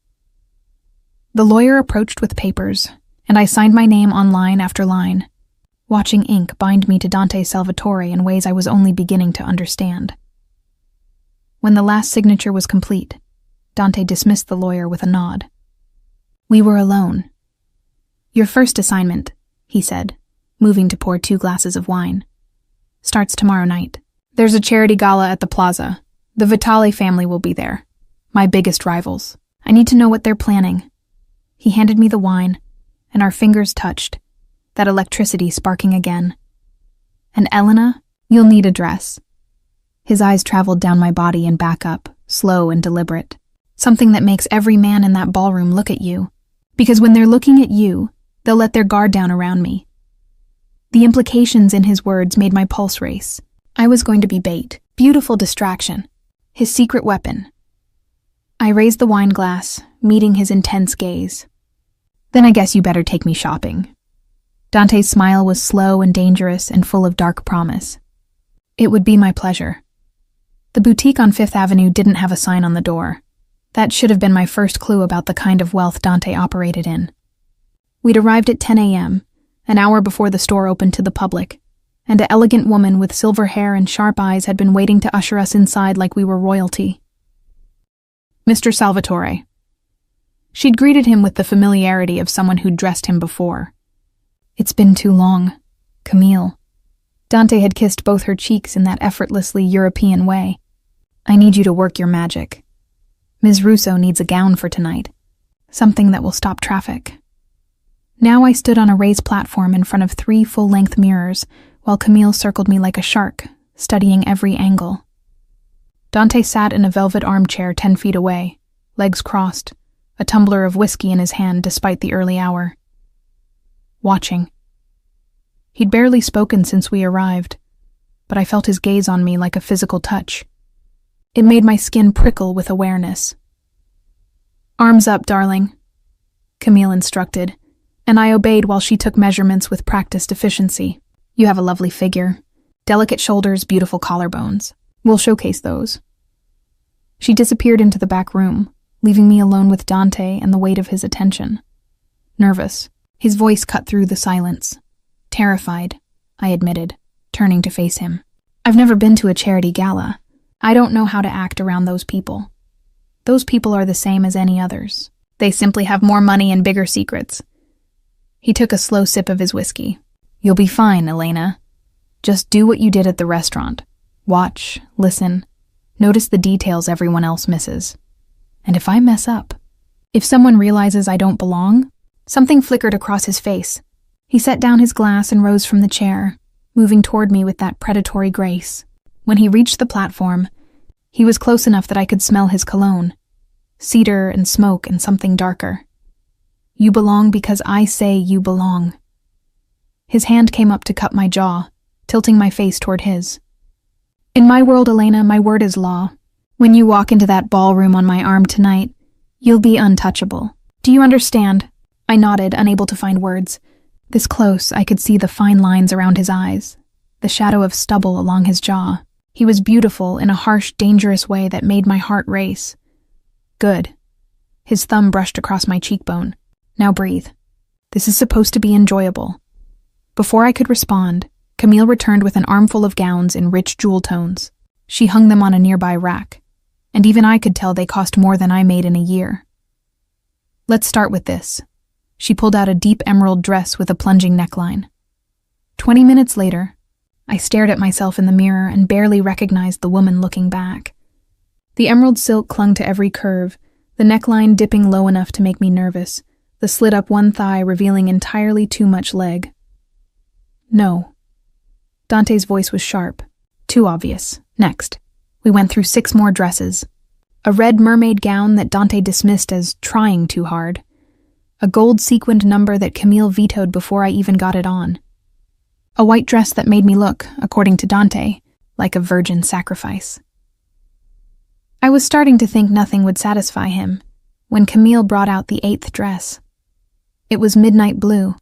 The lawyer approached with papers, and I signed my name on line after line, watching ink bind me to Dante Salvatore in ways I was only beginning to understand. When the last signature was complete, Dante dismissed the lawyer with a nod. We were alone. Your first assignment, he said, moving to pour 2 glasses of wine, starts tomorrow night. There's a charity gala at the plaza. The Vitale family will be there. My biggest rivals. I need to know what they're planning. He handed me the wine, and our fingers touched, that electricity sparking again. And Elena, you'll need a dress. His eyes traveled down my body and back up, slow and deliberate. Something that makes every man in that ballroom look at you. Because when they're looking at you, they'll let their guard down around me. The implications in his words made my pulse race. I was going to be bait, beautiful distraction, his secret weapon. I raised the wine glass, meeting his intense gaze. Then I guess you better take me shopping. Dante's smile was slow and dangerous and full of dark promise. It would be my pleasure. The boutique on 5th Avenue didn't have a sign on the door. That should have been my first clue about the kind of wealth Dante operated in. We'd arrived at 10 a.m., an hour before the store opened to the public, and an elegant woman with silver hair and sharp eyes had been waiting to usher us inside like we were royalty. Mr. Salvatore. She'd greeted him with the familiarity of someone who'd dressed him before. It's been too long, Camille. Dante had kissed both her cheeks in that effortlessly European way. I need you to work your magic. Ms. Russo needs a gown for tonight, something that will stop traffic. Now I stood on a raised platform in front of 3 full-length mirrors, while Camille circled me like a shark, studying every angle. Dante sat in a velvet armchair 10 feet away, legs crossed, a tumbler of whiskey in his hand despite the early hour. Watching. He'd barely spoken since we arrived, but I felt his gaze on me like a physical touch. It made my skin prickle with awareness. Arms up, darling, Camille instructed, and I obeyed while she took measurements with practiced efficiency. You have a lovely figure, delicate shoulders, beautiful collarbones. We'll showcase those. She disappeared into the back room, leaving me alone with Dante and the weight of his attention. Nervous, his voice cut through the silence. Terrified, I admitted, turning to face him. I've never been to a charity gala. I don't know how to act around those people. Those people are the same as any others. They simply have more money and bigger secrets. He took a slow sip of his whiskey. You'll be fine, Elena. Just do what you did at the restaurant. Watch, listen, notice the details everyone else misses. And if I mess up, if someone realizes I don't belong, something flickered across his face. He set down his glass and rose from the chair, moving toward me with that predatory grace. When he reached the platform, he was close enough that I could smell his cologne, cedar and smoke and something darker. You belong because I say you belong. His hand came up to cup my jaw, tilting my face toward his. In my world, Elena, my word is law. When you walk into that ballroom on my arm tonight, you'll be untouchable. Do you understand? I nodded, unable to find words. This close, I could see the fine lines around his eyes, the shadow of stubble along his jaw. He was beautiful in a harsh, dangerous way that made my heart race. Good. His thumb brushed across my cheekbone. Now breathe. This is supposed to be enjoyable. Before I could respond, Camille returned with an armful of gowns in rich jewel tones. She hung them on a nearby rack, and even I could tell they cost more than I made in a year. Let's start with this. She pulled out a deep emerald dress with a plunging neckline. 20 minutes later, I stared at myself in the mirror and barely recognized the woman looking back. The emerald silk clung to every curve, the neckline dipping low enough to make me nervous, the slit up one thigh revealing entirely too much leg. No. Dante's voice was sharp. Too obvious. Next. We went through 6 more dresses. A red mermaid gown that Dante dismissed as trying too hard. A gold sequined number that Camille vetoed before I even got it on. A white dress that made me look, according to Dante, like a virgin sacrifice. I was starting to think nothing would satisfy him when Camille brought out the 8th dress. It was midnight blue,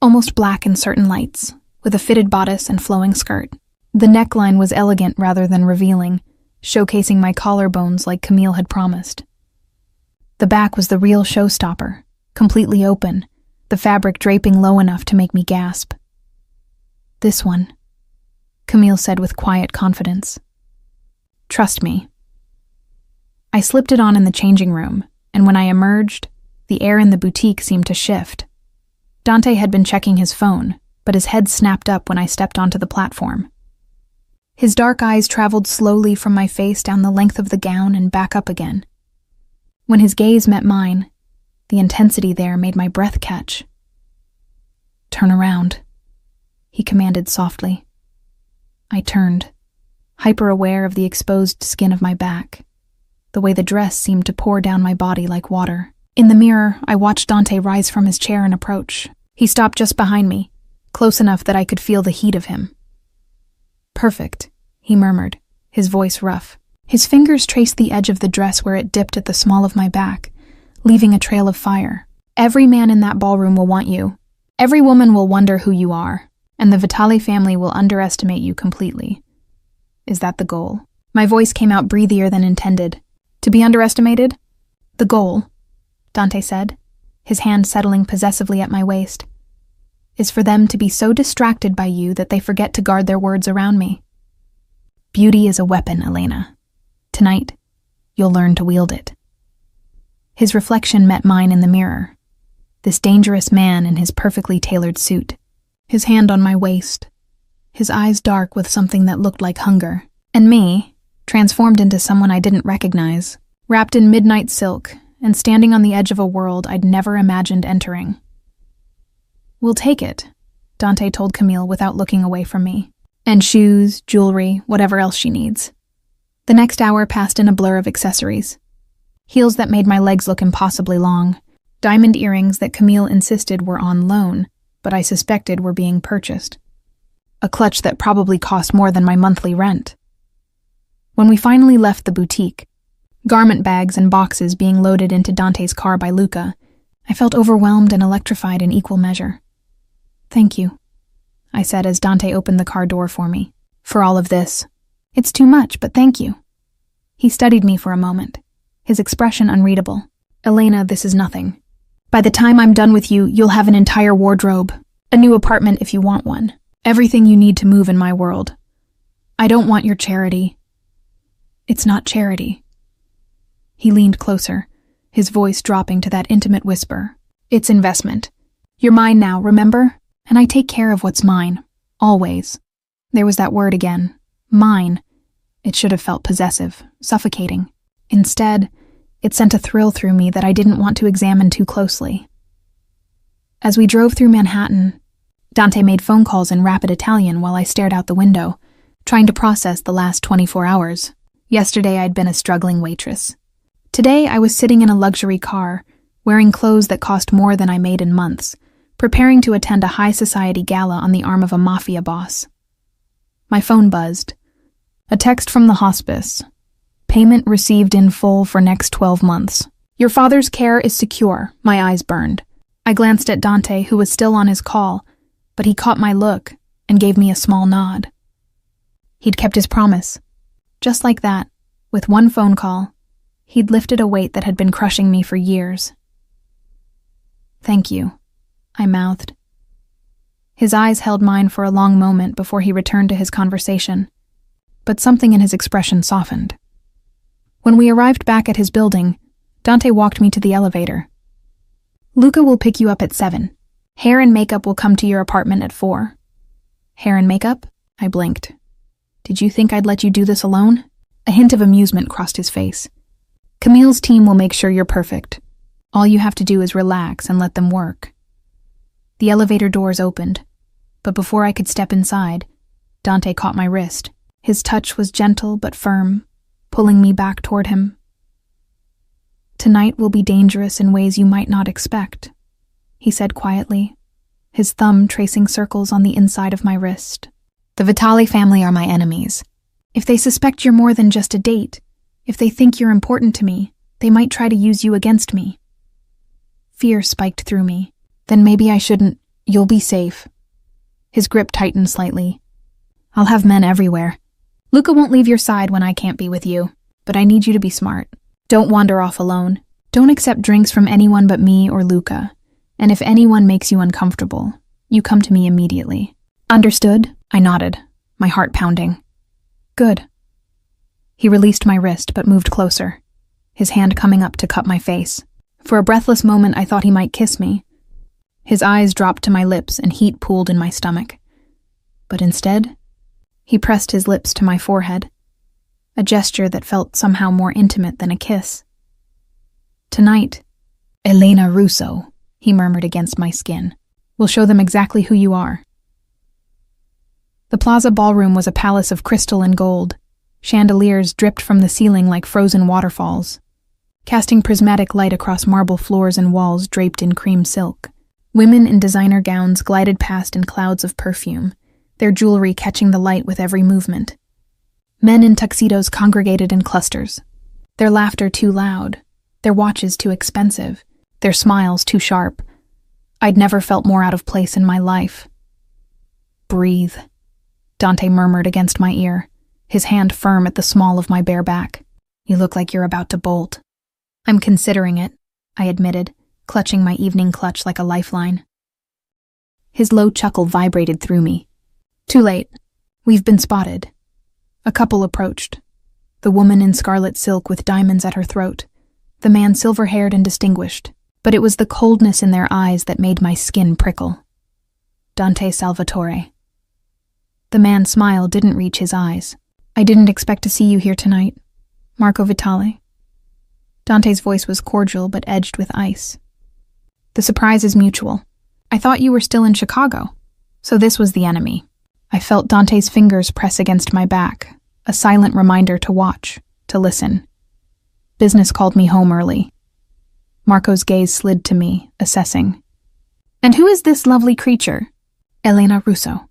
almost black in certain lights, with a fitted bodice and flowing skirt. The neckline was elegant rather than revealing, showcasing my collarbones like Camille had promised. The back was the real showstopper, completely open, the fabric draping low enough to make me gasp. This one, Camille said with quiet confidence. Trust me. I slipped it on in the changing room, and when I emerged, the air in the boutique seemed to shift. Dante had been checking his phone, but his head snapped up when I stepped onto the platform. His dark eyes traveled slowly from my face down the length of the gown and back up again. When his gaze met mine, the intensity there made my breath catch. Turn around, he commanded softly. I turned, hyper-aware of the exposed skin of my back, the way the dress seemed to pour down my body like water. In the mirror, I watched Dante rise from his chair and approach. He stopped just behind me, close enough that I could feel the heat of him. Perfect, he murmured, his voice rough. His fingers traced the edge of the dress where it dipped at the small of my back, leaving a trail of fire. Every man in that ballroom will want you. Every woman will wonder who you are, and the Vitali family will underestimate you completely. Is that the goal? My voice came out breathier than intended. To be underestimated? The goal, Dante said, his hand settling possessively at my waist, is for them to be so distracted by you that they forget to guard their words around me. Beauty is a weapon, Elena. Tonight, you'll learn to wield it. His reflection met mine in the mirror, this dangerous man in his perfectly tailored suit, his hand on my waist, his eyes dark with something that looked like hunger, and me, transformed into someone I didn't recognize, wrapped in midnight silk and standing on the edge of a world I'd never imagined entering. We'll take it, Dante told Camille without looking away from me. And shoes, jewelry, whatever else she needs. The next hour passed in a blur of accessories. Heels that made my legs look impossibly long, diamond earrings that Camille insisted were on loan, but I suspected were being purchased. A clutch that probably cost more than my monthly rent. When we finally left the boutique, garment bags and boxes being loaded into Dante's car by Luca, I felt overwhelmed and electrified in equal measure. Thank you, I said as Dante opened the car door for me. For all of this. It's too much, but thank you. He studied me for a moment, his expression unreadable. Elena, this is nothing. By the time I'm done with you, you'll have an entire wardrobe, a new apartment if you want one, everything you need to move in my world. I don't want your charity. It's not charity. He leaned closer, his voice dropping to that intimate whisper. It's investment. You're mine now, remember? And I take care of what's mine. Always. There was that word again. Mine. It should have felt possessive, suffocating. Instead, it sent a thrill through me that I didn't want to examine too closely. As we drove through Manhattan, Dante made phone calls in rapid Italian while I stared out the window, trying to process the last 24 hours. Yesterday I'd been a struggling waitress. Today I was sitting in a luxury car, wearing clothes that cost more than I made in months, preparing to attend a high society gala on the arm of a mafia boss. My phone buzzed. A text from the hospice. Payment received in full for next 12 months. Your father's care is secure. My eyes burned. I glanced at Dante, who was still on his call, but he caught my look and gave me a small nod. He'd kept his promise. Just like that, with one phone call, he'd lifted a weight that had been crushing me for years. Thank you, I mouthed. His eyes held mine for a long moment before he returned to his conversation, but something in his expression softened. When we arrived back at his building, Dante walked me to the elevator. Luca will pick you up at 7. Hair and makeup will come to your apartment at 4. Hair and makeup? I blinked. Did you think I'd let you do this alone? A hint of amusement crossed his face. Camille's team will make sure you're perfect. All you have to do is relax and let them work. The elevator doors opened, but before I could step inside, Dante caught my wrist. His touch was gentle but firm, pulling me back toward him. Tonight will be dangerous in ways you might not expect, he said quietly, his thumb tracing circles on the inside of my wrist. The Vitali family are my enemies. If they suspect you're more than just a date, if they think you're important to me, they might try to use you against me. Fear spiked through me. Then maybe I shouldn't. You'll be safe. His grip tightened slightly. I'll have men everywhere. Luca won't leave your side when I can't be with you, but I need you to be smart. Don't wander off alone. Don't accept drinks from anyone but me or Luca. And if anyone makes you uncomfortable, you come to me immediately. Understood? I nodded, my heart pounding. Good. He released my wrist but moved closer, his hand coming up to cup my face. For a breathless moment, I thought he might kiss me. His eyes dropped to my lips and heat pooled in my stomach. But instead, he pressed his lips to my forehead, a gesture that felt somehow more intimate than a kiss. Tonight, Elena Russo, he murmured against my skin, will show them exactly who you are. The plaza ballroom was a palace of crystal and gold. Chandeliers dripped from the ceiling like frozen waterfalls, casting prismatic light across marble floors and walls draped in cream silk. Women in designer gowns glided past in clouds of perfume, their jewelry catching the light with every movement. Men in tuxedos congregated in clusters, their laughter too loud, their watches too expensive, their smiles too sharp. I'd never felt more out of place in my life. Breathe, Dante murmured against my ear, his hand firm at the small of my bare back. You look like you're about to bolt. I'm considering it, I admitted, clutching my evening clutch like a lifeline. His low chuckle vibrated through me. Too late. We've been spotted. A couple approached. The woman in scarlet silk with diamonds at her throat, the man silver-haired and distinguished, but it was the coldness in their eyes that made my skin prickle. Dante Salvatore. The man's smile didn't reach his eyes. I didn't expect to see you here tonight. Marco Vitale. Dante's voice was cordial but edged with ice. The surprise is mutual. I thought you were still in Chicago. So this was the enemy. I felt Dante's fingers press against my back, a silent reminder to watch, to listen. Business called me home early. Marco's gaze slid to me, assessing. And who is this lovely creature? Elena Russo.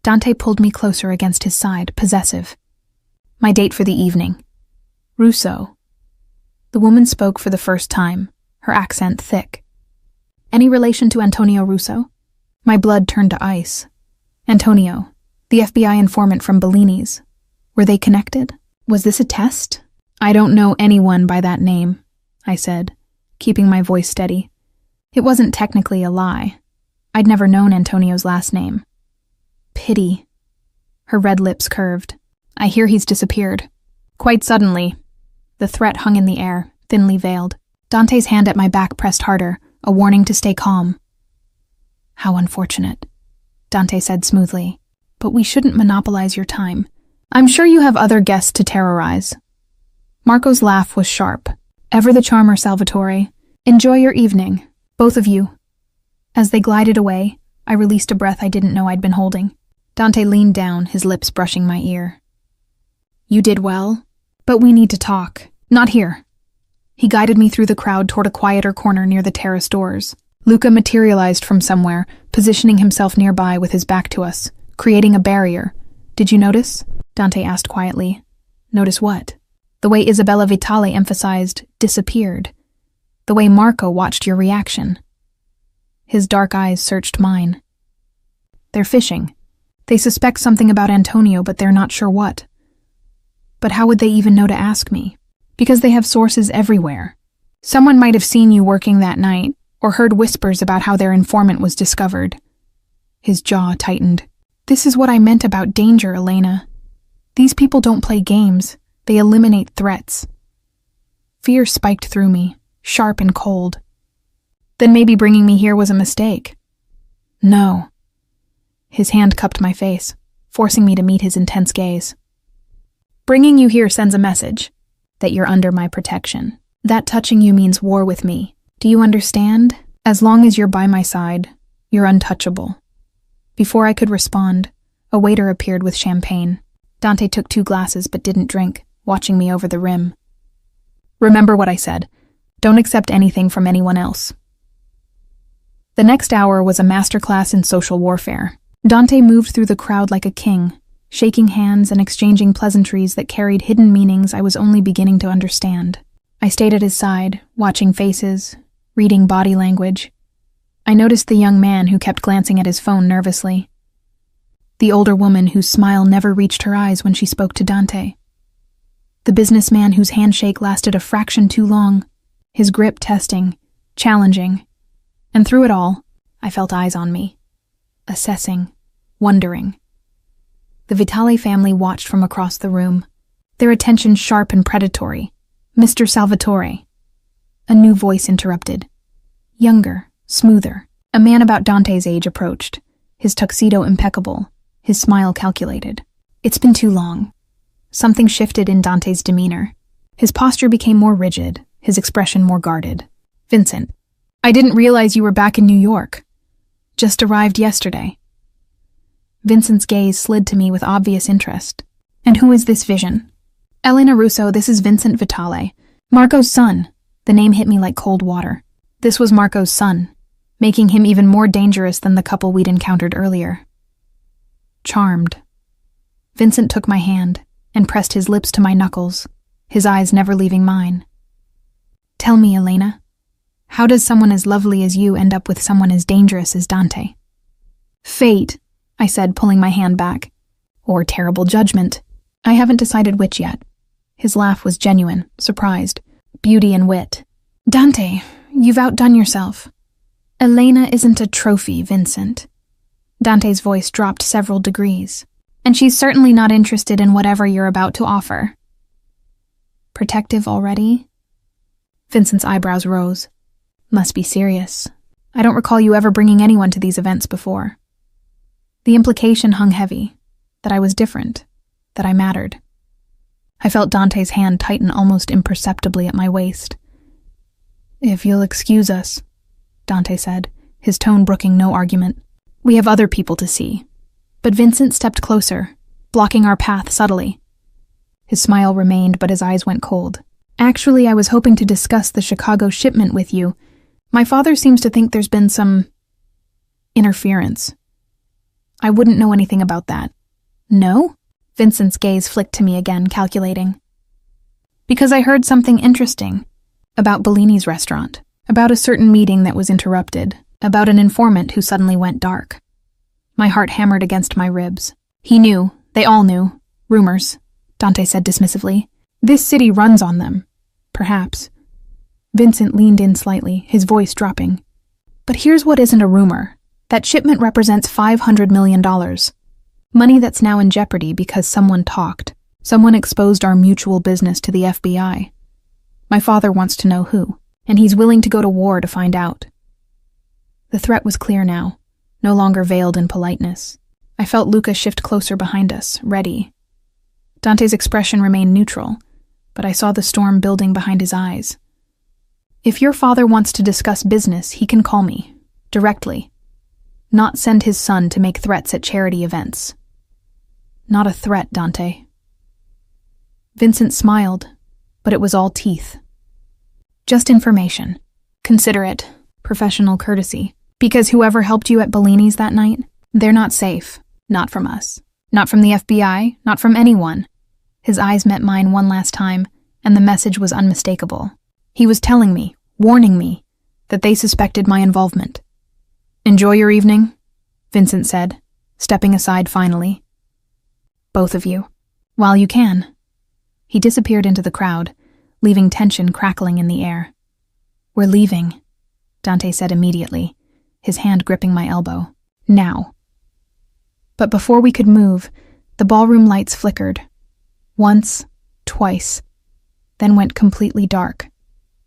Dante pulled me closer against his side, possessive. My date for the evening. Russo. The woman spoke for the first time, her accent thick. Any relation to Antonio Russo? My blood turned to ice. Antonio, the FBI informant from Bellini's. Were they connected? Was this a test? I don't know anyone by that name, I said, keeping my voice steady. It wasn't technically a lie. I'd never known Antonio's last name. Pity. Her red lips curved. I hear he's disappeared. Quite suddenly. The threat hung in the air, thinly veiled. Dante's hand at my back pressed harder, a warning to stay calm. How unfortunate, Dante said smoothly. But we shouldn't monopolize your time. I'm sure you have other guests to terrorize. Marco's laugh was sharp. Ever the charmer, Salvatore. Enjoy your evening, both of you. As they glided away, I released a breath I didn't know I'd been holding. Dante leaned down, his lips brushing my ear. You did well, but we need to talk. Not here. He guided me through the crowd toward a quieter corner near the terrace doors. Luca materialized from somewhere, positioning himself nearby with his back to us, creating a barrier. "Did you notice?" Dante asked quietly. "Notice what?" "The way Isabella Vitale emphasized disappeared. The way Marco watched your reaction." His dark eyes searched mine. "They're fishing. They suspect something about Antonio, but they're not sure what." "But how would they even know to ask me?" "Because they have sources everywhere. Someone might have seen you working that night, or heard whispers about how their informant was discovered." His jaw tightened. "This is what I meant about danger, Elena. These people don't play games. They eliminate threats." Fear spiked through me, sharp and cold. "Then maybe bringing me here was a mistake." "No." His hand cupped my face, forcing me to meet his intense gaze. "Bringing you here sends a message that you're under my protection. That touching you means war with me. Do you understand? As long as you're by my side, you're untouchable." Before I could respond, a waiter appeared with champagne. Dante took 2 glasses but didn't drink, watching me over the rim. "Remember what I said. Don't accept anything from anyone else." The next hour was a masterclass in social warfare. Dante moved through the crowd like a king, shaking hands and exchanging pleasantries that carried hidden meanings I was only beginning to understand. I stayed at his side, watching faces, reading body language. I noticed the young man who kept glancing at his phone nervously. The older woman whose smile never reached her eyes when she spoke to Dante. The businessman whose handshake lasted a fraction too long, his grip testing, challenging. And through it all, I felt eyes on me, assessing, wondering. The Vitale family watched from across the room, their attention sharp and predatory. "Mr. Salvatore." A new voice interrupted. Younger, smoother. A man about Dante's age approached, his tuxedo impeccable, his smile calculated. "It's been too long." Something shifted in Dante's demeanor. His posture became more rigid, his expression more guarded. "Vincent, I didn't realize you were back in New York. Just arrived yesterday." Vincent's gaze slid to me with obvious interest. "And who is this vision?" "Elena Russo, this is Vincent Vitale. Marco's son." The name hit me like cold water. This was Marco's son, making him even more dangerous than the couple we'd encountered earlier. Charmed. Vincent took my hand and pressed his lips to my knuckles, his eyes never leaving mine. "Tell me, Elena, how does someone as lovely as you end up with someone as dangerous as Dante?" "Fate," I said, pulling my hand back. "Or terrible judgment. I haven't decided which yet." His laugh was genuine, surprised, beauty and wit. "Dante, you've outdone yourself. Elena isn't a trophy, Vincent." Dante's voice dropped several degrees. "And she's certainly not interested in whatever you're about to offer." "Protective already?" Vincent's eyebrows rose. "Must be serious. I don't recall you ever bringing anyone to these events before." The implication hung heavy, that I was different, that I mattered. I felt Dante's hand tighten almost imperceptibly at my waist. "If you'll excuse us," Dante said, his tone brooking no argument. "We have other people to see." But Vincent stepped closer, blocking our path subtly. His smile remained, but his eyes went cold. "Actually, I was hoping to discuss the Chicago shipment with you. My father seems to think there's been some interference." "I wouldn't know anything about that." "No?" Vincent's gaze flicked to me again, calculating. "Because I heard something interesting about Bellini's restaurant, about a certain meeting that was interrupted, about an informant who suddenly went dark." My heart hammered against my ribs. "He knew. They all knew. Rumors," Dante said dismissively. "This city runs on them. Perhaps." Vincent leaned in slightly, his voice dropping. "But here's what isn't a rumor. That shipment represents $500 million. Money that's now in jeopardy because someone talked. Someone exposed our mutual business to the FBI. My father wants to know who, and he's willing to go to war to find out." The threat was clear now, no longer veiled in politeness. I felt Luca shift closer behind us, ready. Dante's expression remained neutral, but I saw the storm building behind his eyes. "If your father wants to discuss business, he can call me, directly. Not send his son to make threats at charity events." "Not a threat, Dante." Vincent smiled, but it was all teeth. "Just information. Consider it. Professional courtesy. Because whoever helped you at Bellini's that night, they're not safe. Not from us. Not from the FBI. Not from anyone. His eyes met mine one last time, and the message was unmistakable. He was telling me, warning me, that they suspected my involvement. "Enjoy your evening," Vincent said, stepping aside finally. "Both of you. While you can." He disappeared into the crowd, leaving tension crackling in the air. "We're leaving," Dante said immediately, his hand gripping my elbow. "Now." But before we could move, the ballroom lights flickered. Once, twice, then went completely dark.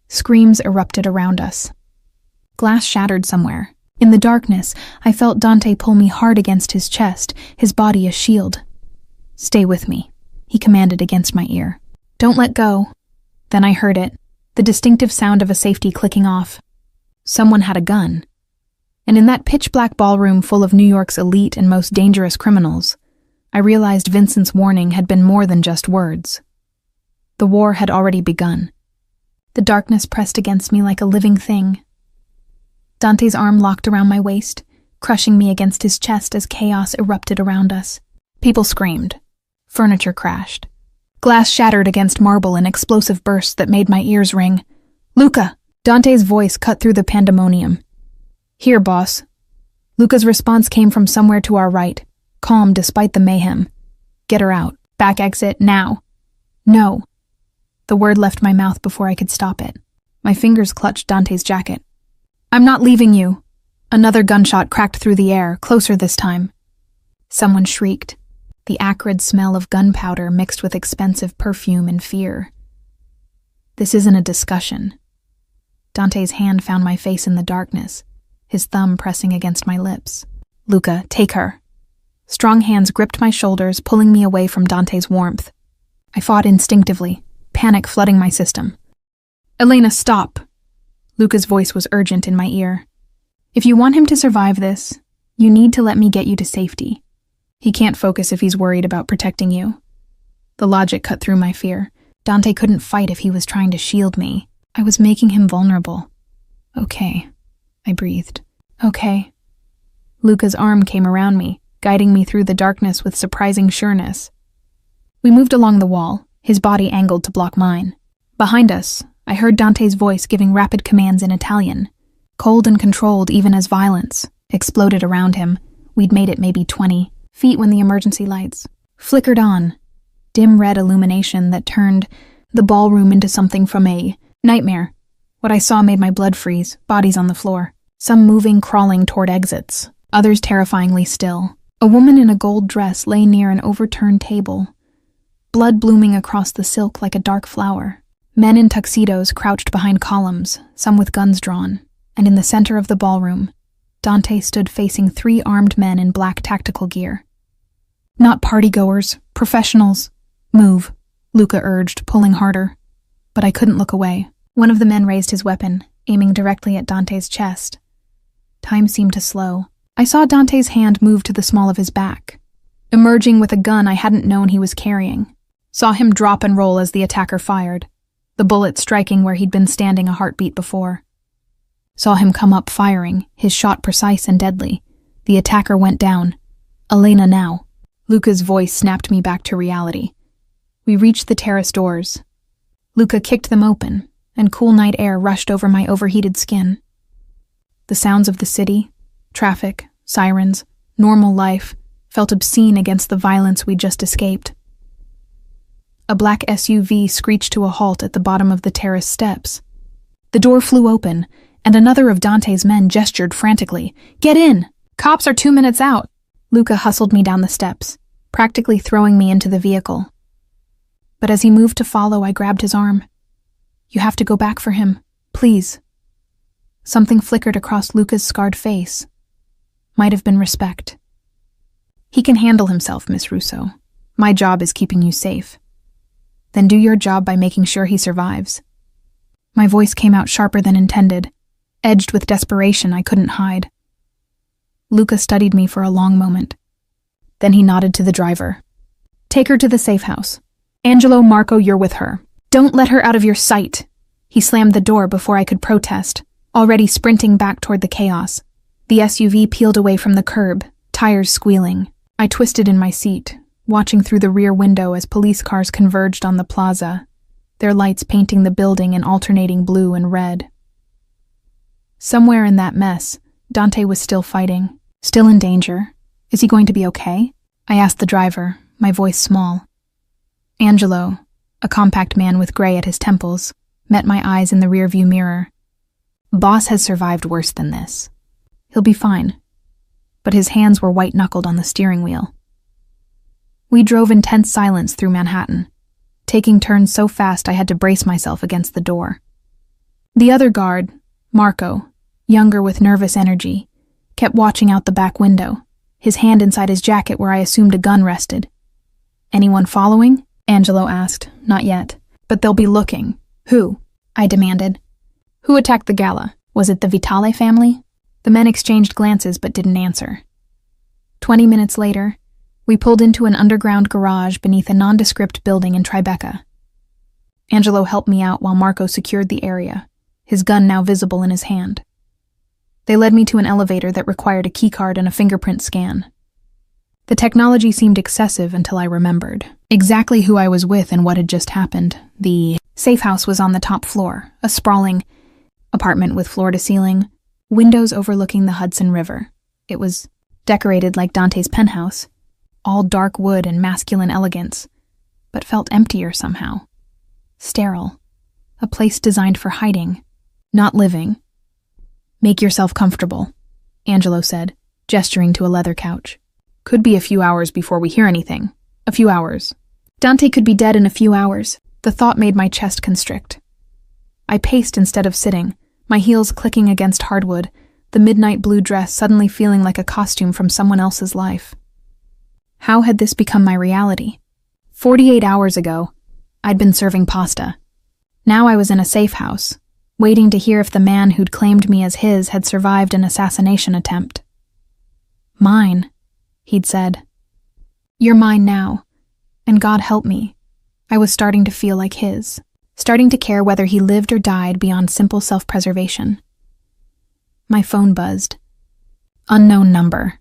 Screams erupted around us. Glass shattered somewhere. In the darkness, I felt Dante pull me hard against his chest, his body a shield. "Stay with me," he commanded against my ear. "Don't let go." Then I heard it, the distinctive sound of a safety clicking off. Someone had a gun. And in that pitch-black ballroom full of New York's elite and most dangerous criminals, I realized Vincent's warning had been more than just words. The war had already begun. The darkness pressed against me like a living thing. Dante's arm locked around my waist, crushing me against his chest as chaos erupted around us. People screamed. Furniture crashed. Glass shattered against marble in explosive bursts that made my ears ring. "Luca!" Dante's voice cut through the pandemonium. "Here, boss." Luca's response came from somewhere to our right, calm despite the mayhem. "Get her out. Back exit, now." "No." The word left my mouth before I could stop it. My fingers clutched Dante's jacket. "I'm not leaving you." Another gunshot cracked through the air, closer this time. Someone shrieked, the acrid smell of gunpowder mixed with expensive perfume and fear. "This isn't a discussion." Dante's hand found my face in the darkness, his thumb pressing against my lips. "Luca, take her." Strong hands gripped my shoulders, pulling me away from Dante's warmth. I fought instinctively, panic flooding my system. "Elena, stop!" Luca's voice was urgent in my ear. "If you want him to survive this, you need to let me get you to safety. He can't focus if he's worried about protecting you." The logic cut through my fear. Dante couldn't fight if he was trying to shield me. I was making him vulnerable. "Okay," I breathed. "Okay." Luca's arm came around me, guiding me through the darkness with surprising sureness. We moved along the wall, his body angled to block mine. Behind us, I heard Dante's voice giving rapid commands in Italian. Cold and controlled even as violence exploded around him. We'd made it maybe 20 feet when the emergency lights flickered on, dim red illumination that turned the ballroom into something from a nightmare. What I saw made my blood freeze, bodies on the floor. Some moving, crawling toward exits, others terrifyingly still. A woman in a gold dress lay near an overturned table, blood blooming across the silk like a dark flower. Men in tuxedos crouched behind columns, some with guns drawn, and in the center of the ballroom, Dante stood facing 3 armed men in black tactical gear. "Not partygoers, professionals." "Move," Luca urged, pulling harder. But I couldn't look away. One of the men raised his weapon, aiming directly at Dante's chest. Time seemed to slow. I saw Dante's hand move to the small of his back, emerging with a gun I hadn't known he was carrying. Saw him drop and roll as the attacker fired, the bullet striking where he'd been standing a heartbeat before. Saw him come up firing, his shot precise and deadly. The attacker went down. "Elena, now." Luca's voice snapped me back to reality. We reached the terrace doors. Luca kicked them open, and cool night air rushed over my overheated skin. The sounds of the city, traffic, sirens, normal life, felt obscene against the violence we'd just escaped. A black SUV screeched to a halt at the bottom of the terrace steps. The door flew open, and another of Dante's men gestured frantically. "Get in! Cops are 2 minutes out!" Luca hustled me down the steps, practically throwing me into the vehicle. But as he moved to follow, I grabbed his arm. "You have to go back for him, please." Something flickered across Luca's scarred face. Might have been respect. "He can handle himself, Miss Russo. My job is keeping you safe. Then do your job by making sure he survives." My voice came out sharper than intended, edged with desperation I couldn't hide. Luca studied me for a long moment. Then he nodded to the driver. "Take her to the safe house. Angelo, Marco, you're with her. Don't let her out of your sight." He slammed the door before I could protest. already sprinting back toward the chaos. The SUV peeled away from the curb, tires squealing. I twisted in my seat, watching through the rear window as police cars converged on the plaza, their lights painting the building in alternating blue and red. Somewhere in that mess, Dante was still fighting, still in danger. Is he going to be okay? I asked the driver, my voice small. Angelo, a compact man with gray at his temples, met my eyes in the rearview mirror. Boss has survived worse than this. He'll be fine. But his hands were white-knuckled on the steering wheel. We drove in tense silence through Manhattan, taking turns so fast I had to brace myself against the door. The other guard, Marco, younger with nervous energy, kept watching out the back window, his hand inside his jacket where I assumed a gun rested. Anyone following? Angelo asked. Not yet. But they'll be looking. Who? I demanded. Who attacked the gala? Was it the Vitale family? The men exchanged glances but didn't answer. 20 minutes later, we pulled into an underground garage beneath a nondescript building in Tribeca. Angelo helped me out while Marco secured the area, his gun now visible in his hand. They led me to an elevator that required a keycard and a fingerprint scan. The technology seemed excessive until I remembered exactly who I was with and what had just happened. The safe house was on the top floor, a sprawling apartment with floor-to-ceiling, windows overlooking the Hudson River. It was decorated like Dante's penthouse, all dark wood and masculine elegance, but felt emptier somehow. Sterile. A place designed for hiding, not living. Make yourself comfortable, Angelo said, gesturing to a leather couch. Could be a few hours before we hear anything. A few hours. Dante could be dead in a few hours. The thought made my chest constrict. I paced instead of sitting, my heels clicking against hardwood, the midnight blue dress suddenly feeling like a costume from someone else's life. How had this become my reality? 48 hours ago, I'd been serving pasta. Now I was in a safe house, waiting to hear if the man who'd claimed me as his had survived an assassination attempt. Mine, he'd said. You're mine now, and God help me. I was starting to feel like his, starting to care whether he lived or died beyond simple self-preservation. My phone buzzed. Unknown number.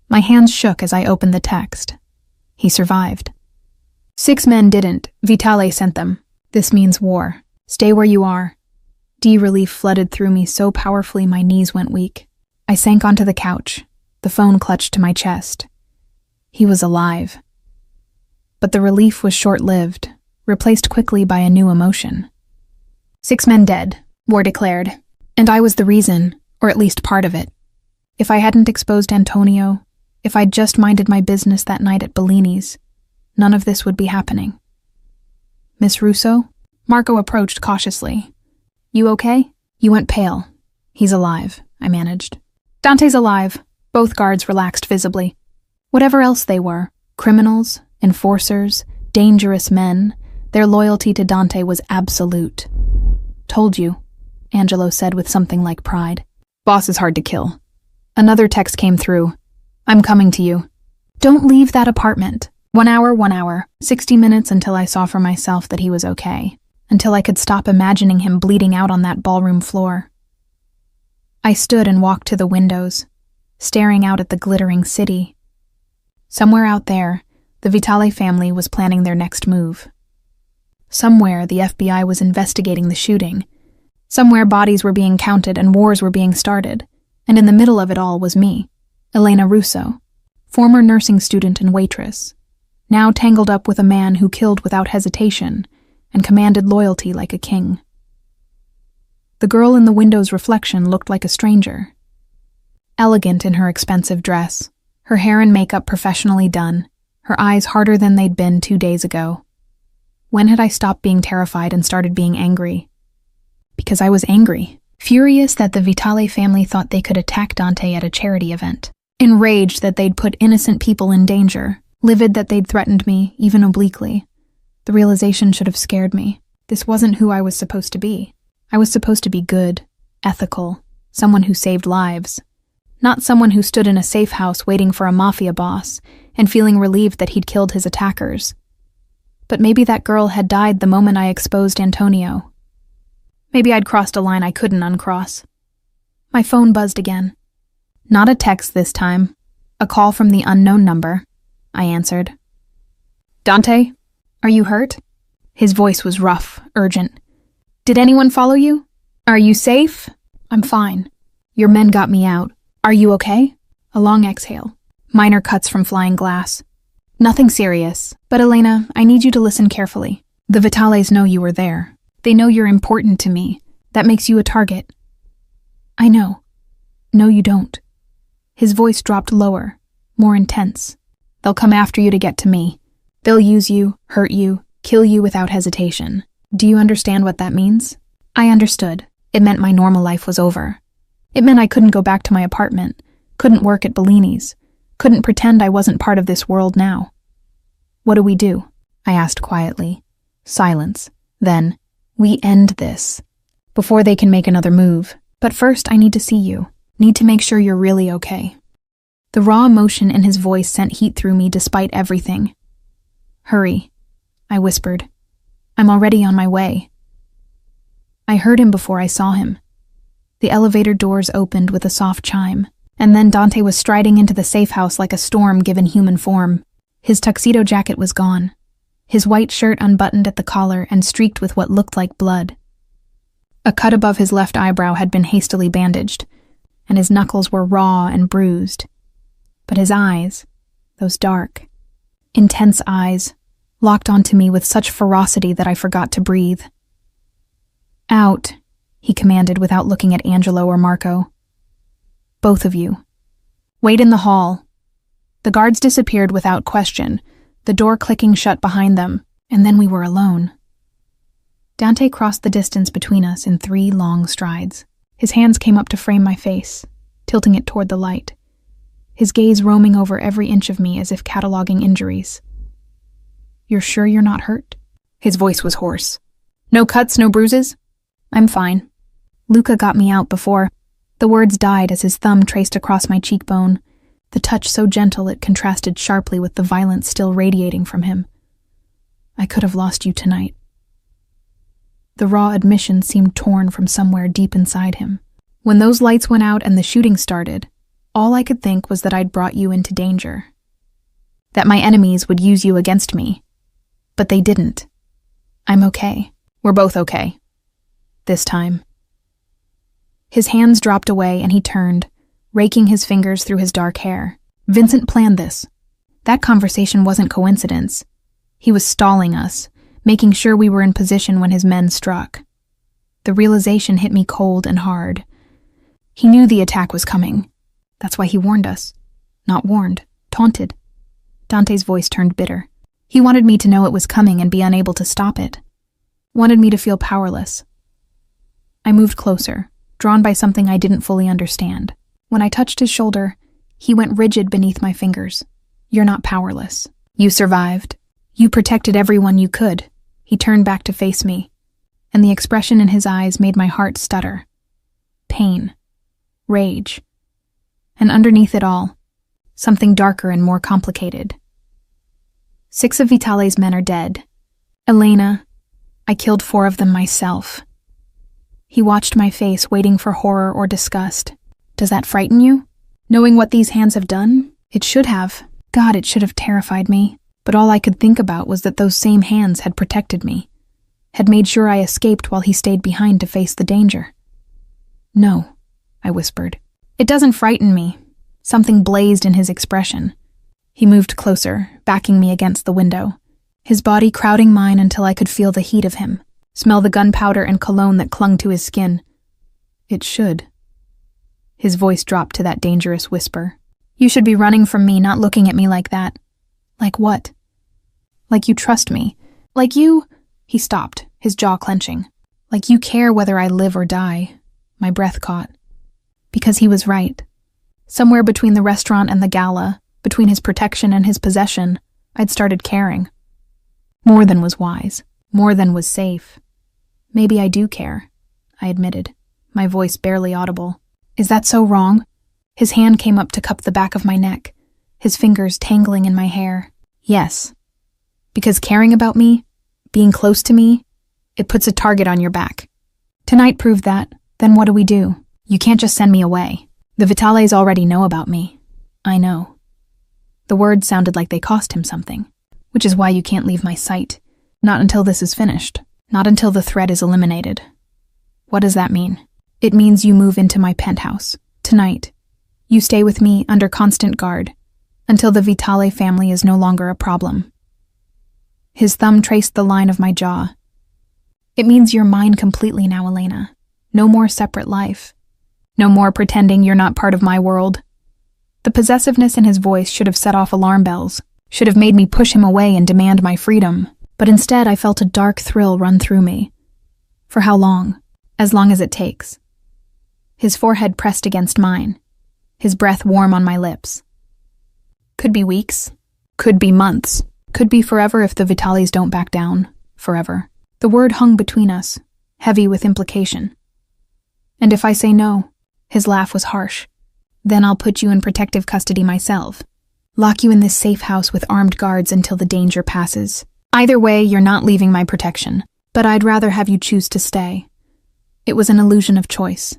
My hands shook as I opened the text. He survived. 6 men didn't. Vitale sent them. This means war. Stay where you are. Relief flooded through me so powerfully my knees went weak. I sank onto the couch, the phone clutched to my chest. He was alive. But the relief was short-lived, replaced quickly by a new emotion. 6 men dead, war declared. And I was the reason, or at least part of it. If I hadn't exposed Antonio, if I'd just minded my business that night at Bellini's, none of this would be happening. Miss Russo? Marco approached cautiously. You okay? You went pale. He's alive, I managed. Dante's alive. Both guards relaxed visibly. Whatever else they were, criminals, enforcers, dangerous men, their loyalty to Dante was absolute. Told you, Angelo said with something like pride. Boss is hard to kill. Another text came through. I'm coming to you. Don't leave that apartment. 1 hour, 60 minutes until I saw for myself that he was okay, until I could stop imagining him bleeding out on that ballroom floor. I stood and walked to the windows, staring out at the glittering city. Somewhere out there, the Vitale family was planning their next move. Somewhere, the FBI was investigating the shooting. Somewhere, bodies were being counted and wars were being started. And in the middle of it all was me, Elena Russo, former nursing student and waitress, now tangled up with a man who killed without hesitation and commanded loyalty like a king. The girl in the window's reflection looked like a stranger. Elegant in her expensive dress, her hair and makeup professionally done, her eyes harder than they'd been 2 days ago. When had I stopped being terrified and started being angry? Because I was angry, furious that the Vitale family thought they could attack Dante at a charity event, enraged that they'd put innocent people in danger, livid that they'd threatened me, even obliquely. The realization should have scared me. This wasn't who I was supposed to be. I was supposed to be good, ethical, someone who saved lives. Not someone who stood in a safe house waiting for a mafia boss and feeling relieved that he'd killed his attackers. But maybe that girl had died the moment I exposed Antonio. Maybe I'd crossed a line I couldn't uncross. My phone buzzed again. Not a text this time. A call from the unknown number. I answered. Dante, are you hurt? His voice was rough, urgent. Did anyone follow you? Are you safe? I'm fine. Your men got me out. Are you okay? A long exhale. Minor cuts from flying glass. Nothing serious. But Elena, I need you to listen carefully. The Vitales know you were there. They know you're important to me. That makes you a target. I know. No, you don't. His voice dropped lower, more intense. They'll come after you to get to me. They'll use you, hurt you, kill you without hesitation. Do you understand what that means? I understood. It meant my normal life was over. It meant I couldn't go back to my apartment, couldn't work at Bellini's, couldn't pretend I wasn't part of this world now. What do we do? I asked quietly. Silence. Then, we end this. Before they can make another move. But first, I need to see you. Need to make sure you're really okay. The raw emotion in his voice sent heat through me despite everything. Hurry, I whispered. I'm already on my way. I heard him before I saw him. The elevator doors opened with a soft chime, and then Dante was striding into the safe house like a storm given human form. His tuxedo jacket was gone, his white shirt unbuttoned at the collar and streaked with what looked like blood. A cut above his left eyebrow had been hastily bandaged, and his knuckles were raw and bruised. But his eyes, those dark, intense eyes, locked onto me with such ferocity that I forgot to breathe. Out, he commanded without looking at Angelo or Marco. Both of you. Wait in the hall. The guards disappeared without question, the door clicking shut behind them, and then we were alone. Dante crossed the distance between us in 3 long strides. His hands came up to frame my face, tilting it toward the light, his gaze roaming over every inch of me as if cataloging injuries. You're sure you're not hurt? His voice was hoarse. No cuts, no bruises? I'm fine. Luca got me out before. The words died as his thumb traced across my cheekbone, the touch so gentle it contrasted sharply with the violence still radiating from him. I could have lost you tonight. The raw admission seemed torn from somewhere deep inside him. When those lights went out and the shooting started, all I could think was that I'd brought you into danger. That my enemies would use you against me. But they didn't. I'm okay. We're both okay. This time. His hands dropped away and he turned, raking his fingers through his dark hair. Vincent planned this. That conversation wasn't coincidence. He was stalling us, making sure we were in position when his men struck. The realization hit me cold and hard. He knew the attack was coming. That's why he warned us. Not warned, taunted. Dante's voice turned bitter. He wanted me to know it was coming and be unable to stop it. Wanted me to feel powerless. I moved closer, drawn by something I didn't fully understand. When I touched his shoulder, he went rigid beneath my fingers. You're not powerless. You survived. You protected everyone you could. He turned back to face me, and the expression in his eyes made my heart stutter. Pain. Rage. And underneath it all, something darker and more complicated. 6 of Vitale's men are dead. Elena, I killed 4 of them myself. He watched my face, waiting for horror or disgust. Does that frighten you? Knowing what these hands have done? It should have. God, it should have terrified me. But all I could think about was that those same hands had protected me, had made sure I escaped while he stayed behind to face the danger. No, I whispered. It doesn't frighten me. Something blazed in his expression. He moved closer, backing me against the window, his body crowding mine until I could feel the heat of him, smell the gunpowder and cologne that clung to his skin. It should. His voice dropped to that dangerous whisper. You should be running from me, not looking at me like that. Like what? Like you trust me. Like you... He stopped, his jaw clenching. Like you care whether I live or die. My breath caught. Because he was right. Somewhere between the restaurant and the gala, between his protection and his possession, I'd started caring. More than was wise. More than was safe. Maybe I do care, I admitted, my voice barely audible. Is that so wrong? His hand came up to cup the back of my neck, his fingers tangling in my hair. Yes. Because caring about me, being close to me, it puts a target on your back. Tonight proved that. Then what do we do? You can't just send me away. The Vitales already know about me. I know. The words sounded like they cost him something, which is why you can't leave my sight. Not until this is finished. Not until the threat is eliminated. What does that mean? It means you move into my penthouse. Tonight. You stay with me under constant guard until the Vitale family is no longer a problem. His thumb traced the line of my jaw. It means you're mine completely now, Elena. No more separate life. No more pretending you're not part of my world. The possessiveness in his voice should have set off alarm bells, should have made me push him away and demand my freedom. But instead I felt a dark thrill run through me. For how long? As long as it takes. His forehead pressed against mine, his breath warm on my lips. Could be weeks, could be months, could be forever if the Vitales don't back down. Forever. The word hung between us, heavy with implication. And if I say no, his laugh was harsh. Then I'll put you in protective custody myself. Lock you in this safe house with armed guards until the danger passes. Either way, you're not leaving my protection, but I'd rather have you choose to stay. It was an illusion of choice,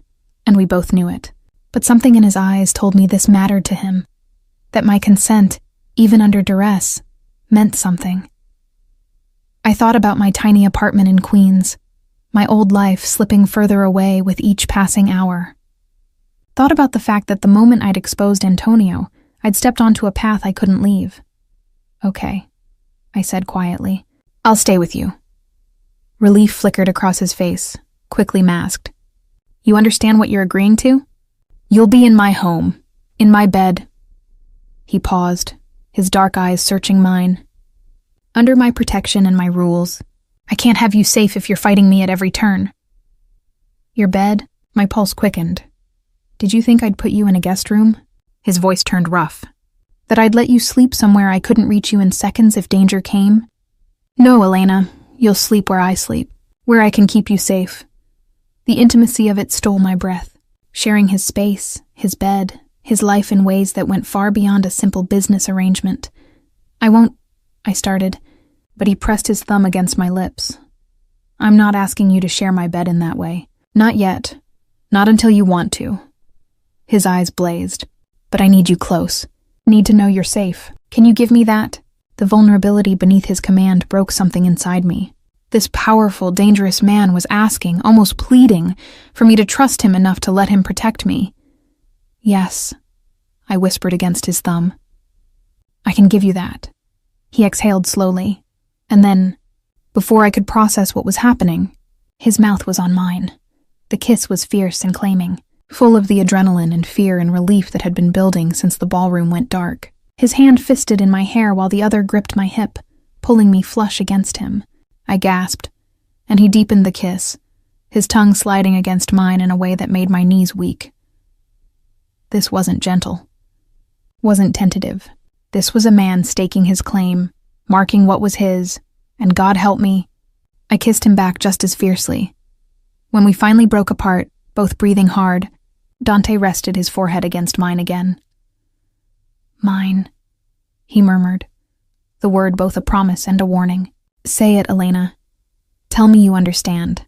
and we both knew it. But something in his eyes told me this mattered to him, that my consent, even under duress, meant something. I thought about my tiny apartment in Queens, my old life slipping further away with each passing hour. Thought about the fact that the moment I'd exposed Antonio, I'd stepped onto a path I couldn't leave. Okay, I said quietly. I'll stay with you. Relief flickered across his face, quickly masked. You understand what you're agreeing to? You'll be in my home, in my bed. He paused, his dark eyes searching mine. Under my protection and my rules. I can't have you safe if you're fighting me at every turn. Your bed? My pulse quickened. Did you think I'd put you in a guest room? His voice turned rough. That I'd let you sleep somewhere I couldn't reach you in seconds if danger came? No, Elena, you'll sleep where I sleep, where I can keep you safe. The intimacy of it stole my breath, sharing his space, his bed, his life in ways that went far beyond a simple business arrangement. I started, but he pressed his thumb against my lips. I'm not asking you to share my bed in that way. Not yet. Not until you want to. His eyes blazed. But I need you close. Need to know you're safe. Can you give me that? The vulnerability beneath his command broke something inside me. This powerful, dangerous man was asking, almost pleading, for me to trust him enough to let him protect me. Yes, I whispered against his thumb. I can give you that. He exhaled slowly, and then, before I could process what was happening, his mouth was on mine. The kiss was fierce and claiming, full of the adrenaline and fear and relief that had been building since the ballroom went dark. His hand fisted in my hair while the other gripped my hip, pulling me flush against him. I gasped, and he deepened the kiss, his tongue sliding against mine in a way that made my knees weak. This wasn't gentle. Wasn't tentative. This was a man staking his claim, marking what was his, and God help me, I kissed him back just as fiercely. When we finally broke apart, both breathing hard, Dante rested his forehead against mine again. Mine, he murmured, the word both a promise and a warning. Say it, Elena. Tell me you understand.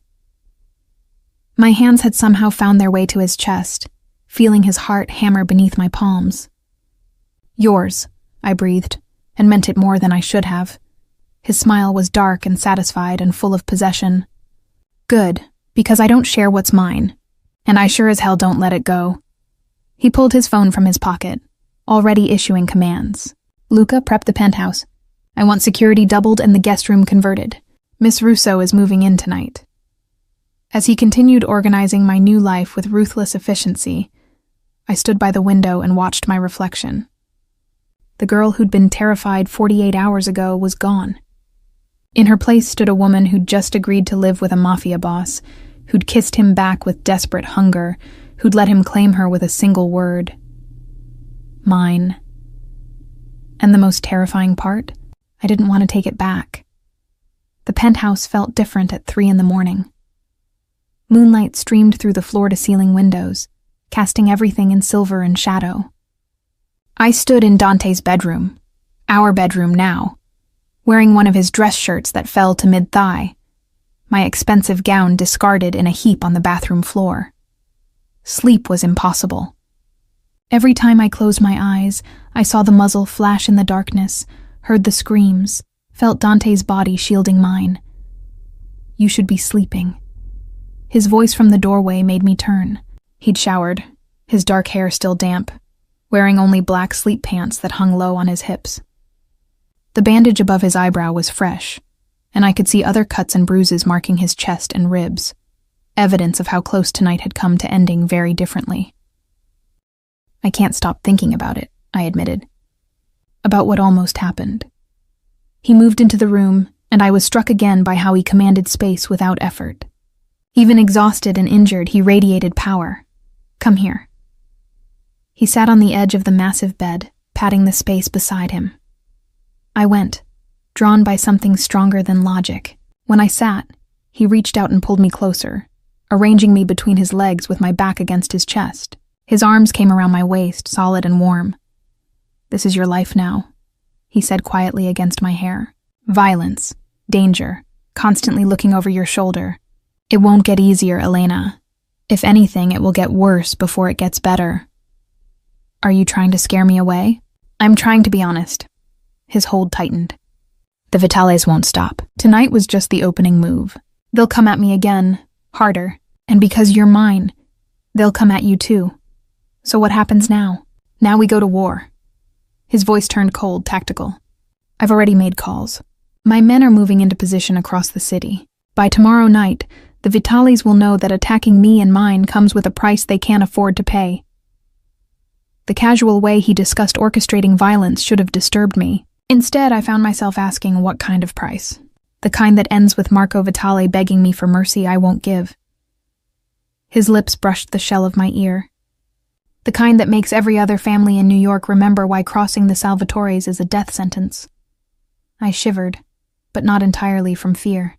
My hands had somehow found their way to his chest, feeling his heart hammer beneath my palms. Yours, I breathed, and meant it more than I should have. His smile was dark and satisfied and full of possession. Good, because I don't share what's mine, and I sure as hell don't let it go. He pulled his phone from his pocket, already issuing commands. Luca, prep the penthouse. I want security doubled and the guest room converted. Miss Russo is moving in tonight. As he continued organizing my new life with ruthless efficiency, I stood by the window and watched my reflection. The girl who'd been terrified 48 hours ago was gone. In her place stood a woman who'd just agreed to live with a mafia boss, who'd kissed him back with desperate hunger, who'd let him claim her with a single word. Mine. And the most terrifying part? I didn't want to take it back. The penthouse felt different at 3 a.m. Moonlight streamed through the floor-to-ceiling windows, casting everything in silver and shadow. I stood in Dante's bedroom, our bedroom now, wearing one of his dress shirts that fell to mid-thigh. my expensive gown discarded in a heap on the bathroom floor. Sleep was impossible. Every time I closed my eyes, I saw the muzzle flash in the darkness, heard the screams, felt Dante's body shielding mine. "You should be sleeping." His voice from the doorway made me turn. He'd showered, his dark hair still damp, wearing only black sleep pants that hung low on his hips. The bandage above his eyebrow was fresh, and I could see other cuts and bruises marking his chest and ribs, evidence of how close tonight had come to ending very differently. "I can't stop thinking about it," I admitted. "About what almost happened." He moved into the room, and I was struck again by how he commanded space without effort. Even exhausted and injured, he radiated power. "Come here." He sat on the edge of the massive bed, patting the space beside him. I went, drawn by something stronger than logic. When I sat, he reached out and pulled me closer, arranging me between his legs with my back against his chest. His arms came around my waist, solid and warm. "This is your life now," he said quietly against my hair. "Violence, danger, constantly looking over your shoulder. It won't get easier, Elena. If anything, it will get worse before it gets better." "Are you trying to scare me away?" "I'm trying to be honest." His hold tightened. "The Vitales won't stop. Tonight was just the opening move. They'll come at me again, harder, and because you're mine, they'll come at you too. So what happens now? Now we go to war." His voice turned cold, tactical. "I've already made calls. My men are moving into position across the city. By tomorrow night, the Vitales will know that attacking me and mine comes with a price they can't afford to pay." The casual way he discussed orchestrating violence should have disturbed me. Instead, I found myself asking what kind of price. The kind that ends with Marco Vitale begging me for mercy I won't give. His lips brushed the shell of my ear. The kind that makes every other family in New York remember why crossing the Salvatores is a death sentence. I shivered, but not entirely from fear.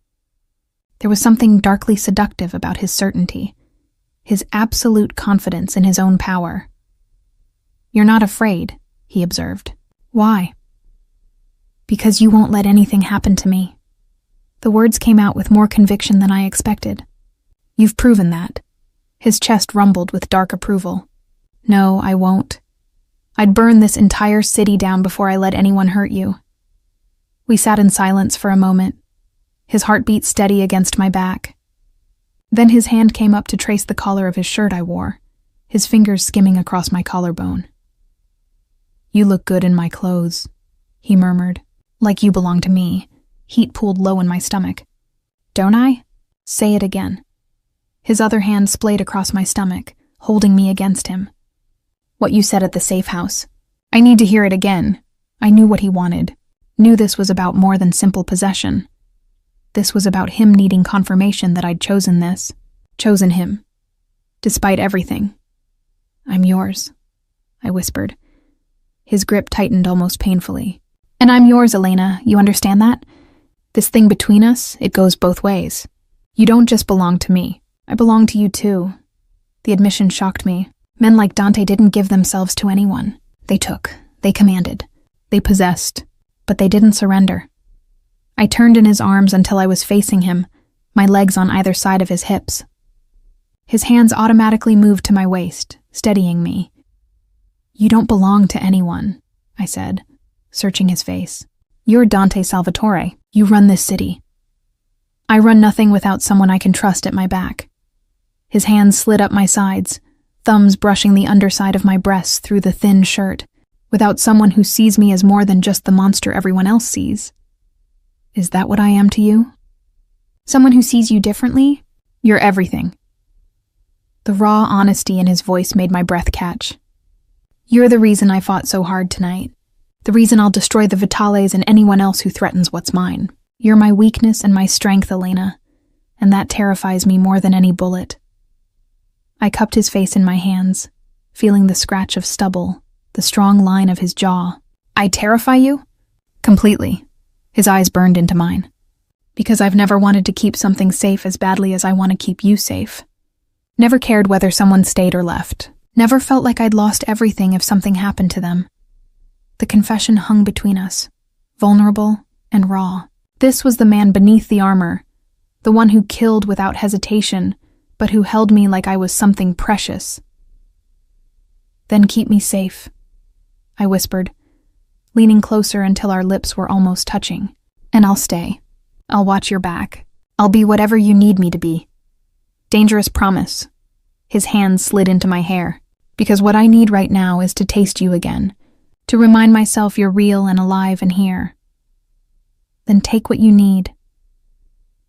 There was something darkly seductive about his certainty, his absolute confidence in his own power. "You're not afraid," he observed. "Why?" "Because you won't let anything happen to me." The words came out with more conviction than I expected. "You've proven that." His chest rumbled with dark approval. "No, I won't. I'd burn this entire city down before I let anyone hurt you." We sat in silence for a moment, his heartbeat steady against my back. Then his hand came up to trace the collar of his shirt I wore, his fingers skimming across my collarbone. "You look good in my clothes," he murmured. "Like you belong to me." Heat pooled low in my stomach. "Don't I?" "Say it again." His other hand splayed across my stomach, holding me against him. "What you said at the safe house. I need to hear it again." I knew what he wanted. Knew this was about more than simple possession. This was about him needing confirmation that I'd chosen this. Chosen him. Despite everything. "I'm yours," I whispered. His grip tightened almost painfully. "And I'm yours, Elena, you understand that? This thing between us, it goes both ways. You don't just belong to me. I belong to you too." The admission shocked me. Men like Dante didn't give themselves to anyone. They took, they commanded, they possessed, but they didn't surrender. I turned in his arms until I was facing him, my legs on either side of his hips. His hands automatically moved to my waist, steadying me. "You don't belong to anyone," I said, searching his face. "You're Dante Salvatore. You run this city." "I run nothing without someone I can trust at my back." His hands slid up my sides, thumbs brushing the underside of my breasts through the thin shirt, without someone who sees me as more than just the monster everyone else sees. "Is that what I am to you?" "Someone who sees you differently? You're everything." The raw honesty in his voice made my breath catch. "You're the reason I fought so hard tonight. The reason I'll destroy the Vitales and anyone else who threatens what's mine. You're my weakness and my strength, Elena, and that terrifies me more than any bullet." I cupped his face in my hands, feeling the scratch of stubble, the strong line of his jaw. "I terrify you?" "Completely." His eyes burned into mine. "Because I've never wanted to keep something safe as badly as I want to keep you safe. Never cared whether someone stayed or left. Never felt like I'd lost everything if something happened to them." The confession hung between us, vulnerable and raw. This was the man beneath the armor, The one who killed without hesitation, but who held me like I was something precious. "Then keep me safe," I whispered, leaning closer until our lips were almost touching. "And I'll stay. I'll watch your back. I'll be whatever you need me to be." Dangerous promise. His hand slid into my hair. "Because what I need right now is to taste you again, to remind myself you're real and alive and here." "Then take what you need."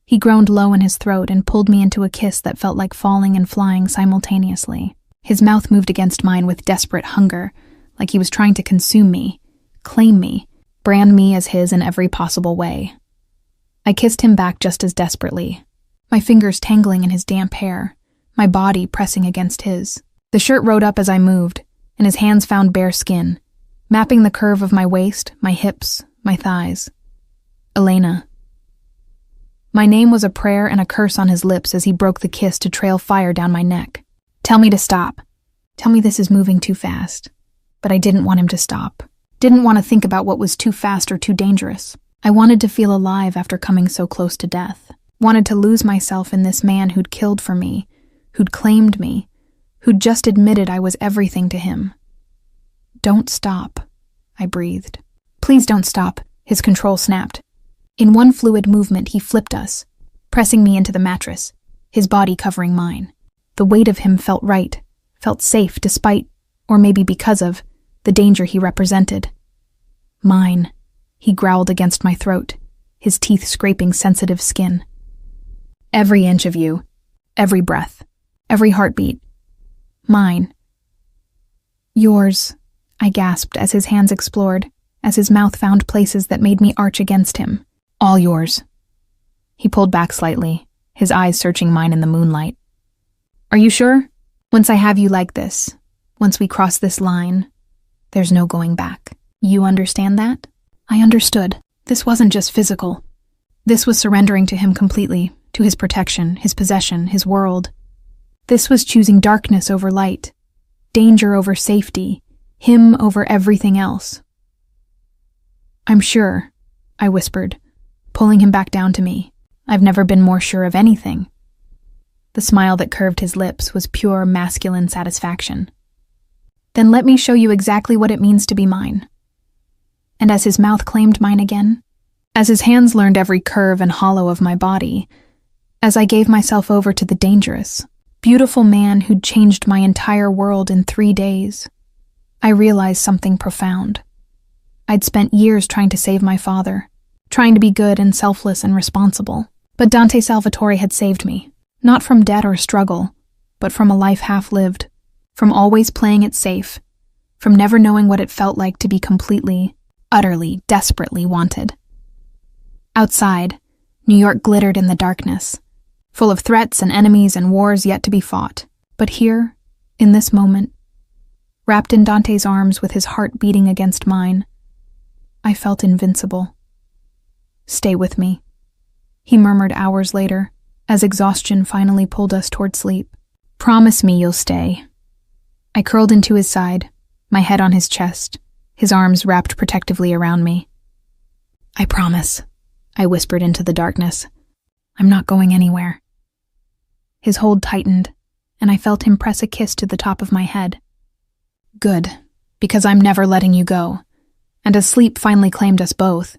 He groaned low in his throat and pulled me into a kiss that felt like falling and flying simultaneously. His mouth moved against mine with desperate hunger, like he was trying to consume me, claim me, brand me as his in every possible way. I kissed him back just as desperately, my fingers tangling in his damp hair, my body pressing against his. The shirt rode up as I moved, and his hands found bare skin, mapping the curve of my waist, my hips, my thighs. Elena. My name was a prayer and a curse on his lips as he broke the kiss to trail fire down my neck. Tell me to stop. Tell me this is moving too fast. But I didn't want him to stop. Didn't want to think about what was too fast or too dangerous. I wanted to feel alive after coming so close to death. Wanted to lose myself in this man who'd killed for me, who'd claimed me, who'd just admitted I was everything to him. "Don't stop," I breathed. "Please don't stop," his control snapped. In one fluid movement, he flipped us, pressing me into the mattress, his body covering mine. The weight of him felt right, felt safe despite, or maybe because of, the danger he represented. "Mine," he growled against my throat, his teeth scraping sensitive skin. "Every inch of you, every breath, every heartbeat. Mine." "Yours," I gasped as his hands explored, as his mouth found places that made me arch against him. "All yours." He pulled back slightly, his eyes searching mine in the moonlight. "Are you sure? Once I have you like this, once we cross this line, there's no going back. You understand that?" I understood. This wasn't just physical. This was surrendering to him completely, to his protection, his possession, his world. This was choosing darkness over light, danger over safety, him over everything else. "I'm sure," I whispered, pulling him back down to me. "I've never been more sure of anything." The smile that curved his lips was pure masculine satisfaction. "Then let me show you exactly what it means to be mine." And as his mouth claimed mine again, as his hands learned every curve and hollow of my body, as I gave myself over to the dangerous, beautiful man who'd changed my entire world in 3 days, I realized something profound. I'd spent years trying to save my father, trying to be good and selfless and responsible. But Dante Salvatore had saved me, not from debt or struggle, but from a life half-lived, from always playing it safe, from never knowing what it felt like to be completely, utterly, desperately wanted. Outside, New York glittered in the darkness, full of threats and enemies and wars yet to be fought. But here, in this moment, wrapped in Dante's arms with his heart beating against mine, I felt invincible. "Stay with me," he murmured hours later, as exhaustion finally pulled us toward sleep. "Promise me you'll stay." I curled into his side, my head on his chest, his arms wrapped protectively around me. "I promise," I whispered into the darkness. "I'm not going anywhere." His hold tightened, and I felt him press a kiss to the top of my head. "Good, because I'm never letting you go." And as sleep finally claimed us both,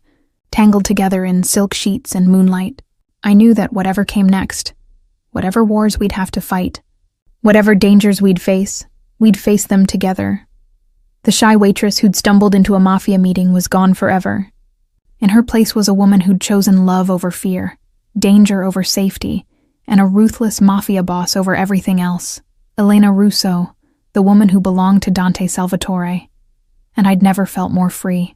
tangled together in silk sheets and moonlight, I knew that whatever came next, whatever wars we'd have to fight, whatever dangers we'd face them together. The shy waitress who'd stumbled into a mafia meeting was gone forever. In her place was a woman who'd chosen love over fear, danger over safety, and a ruthless mafia boss over everything else. Elena Russo, the woman who belonged to Dante Salvatore. And I'd never felt more free.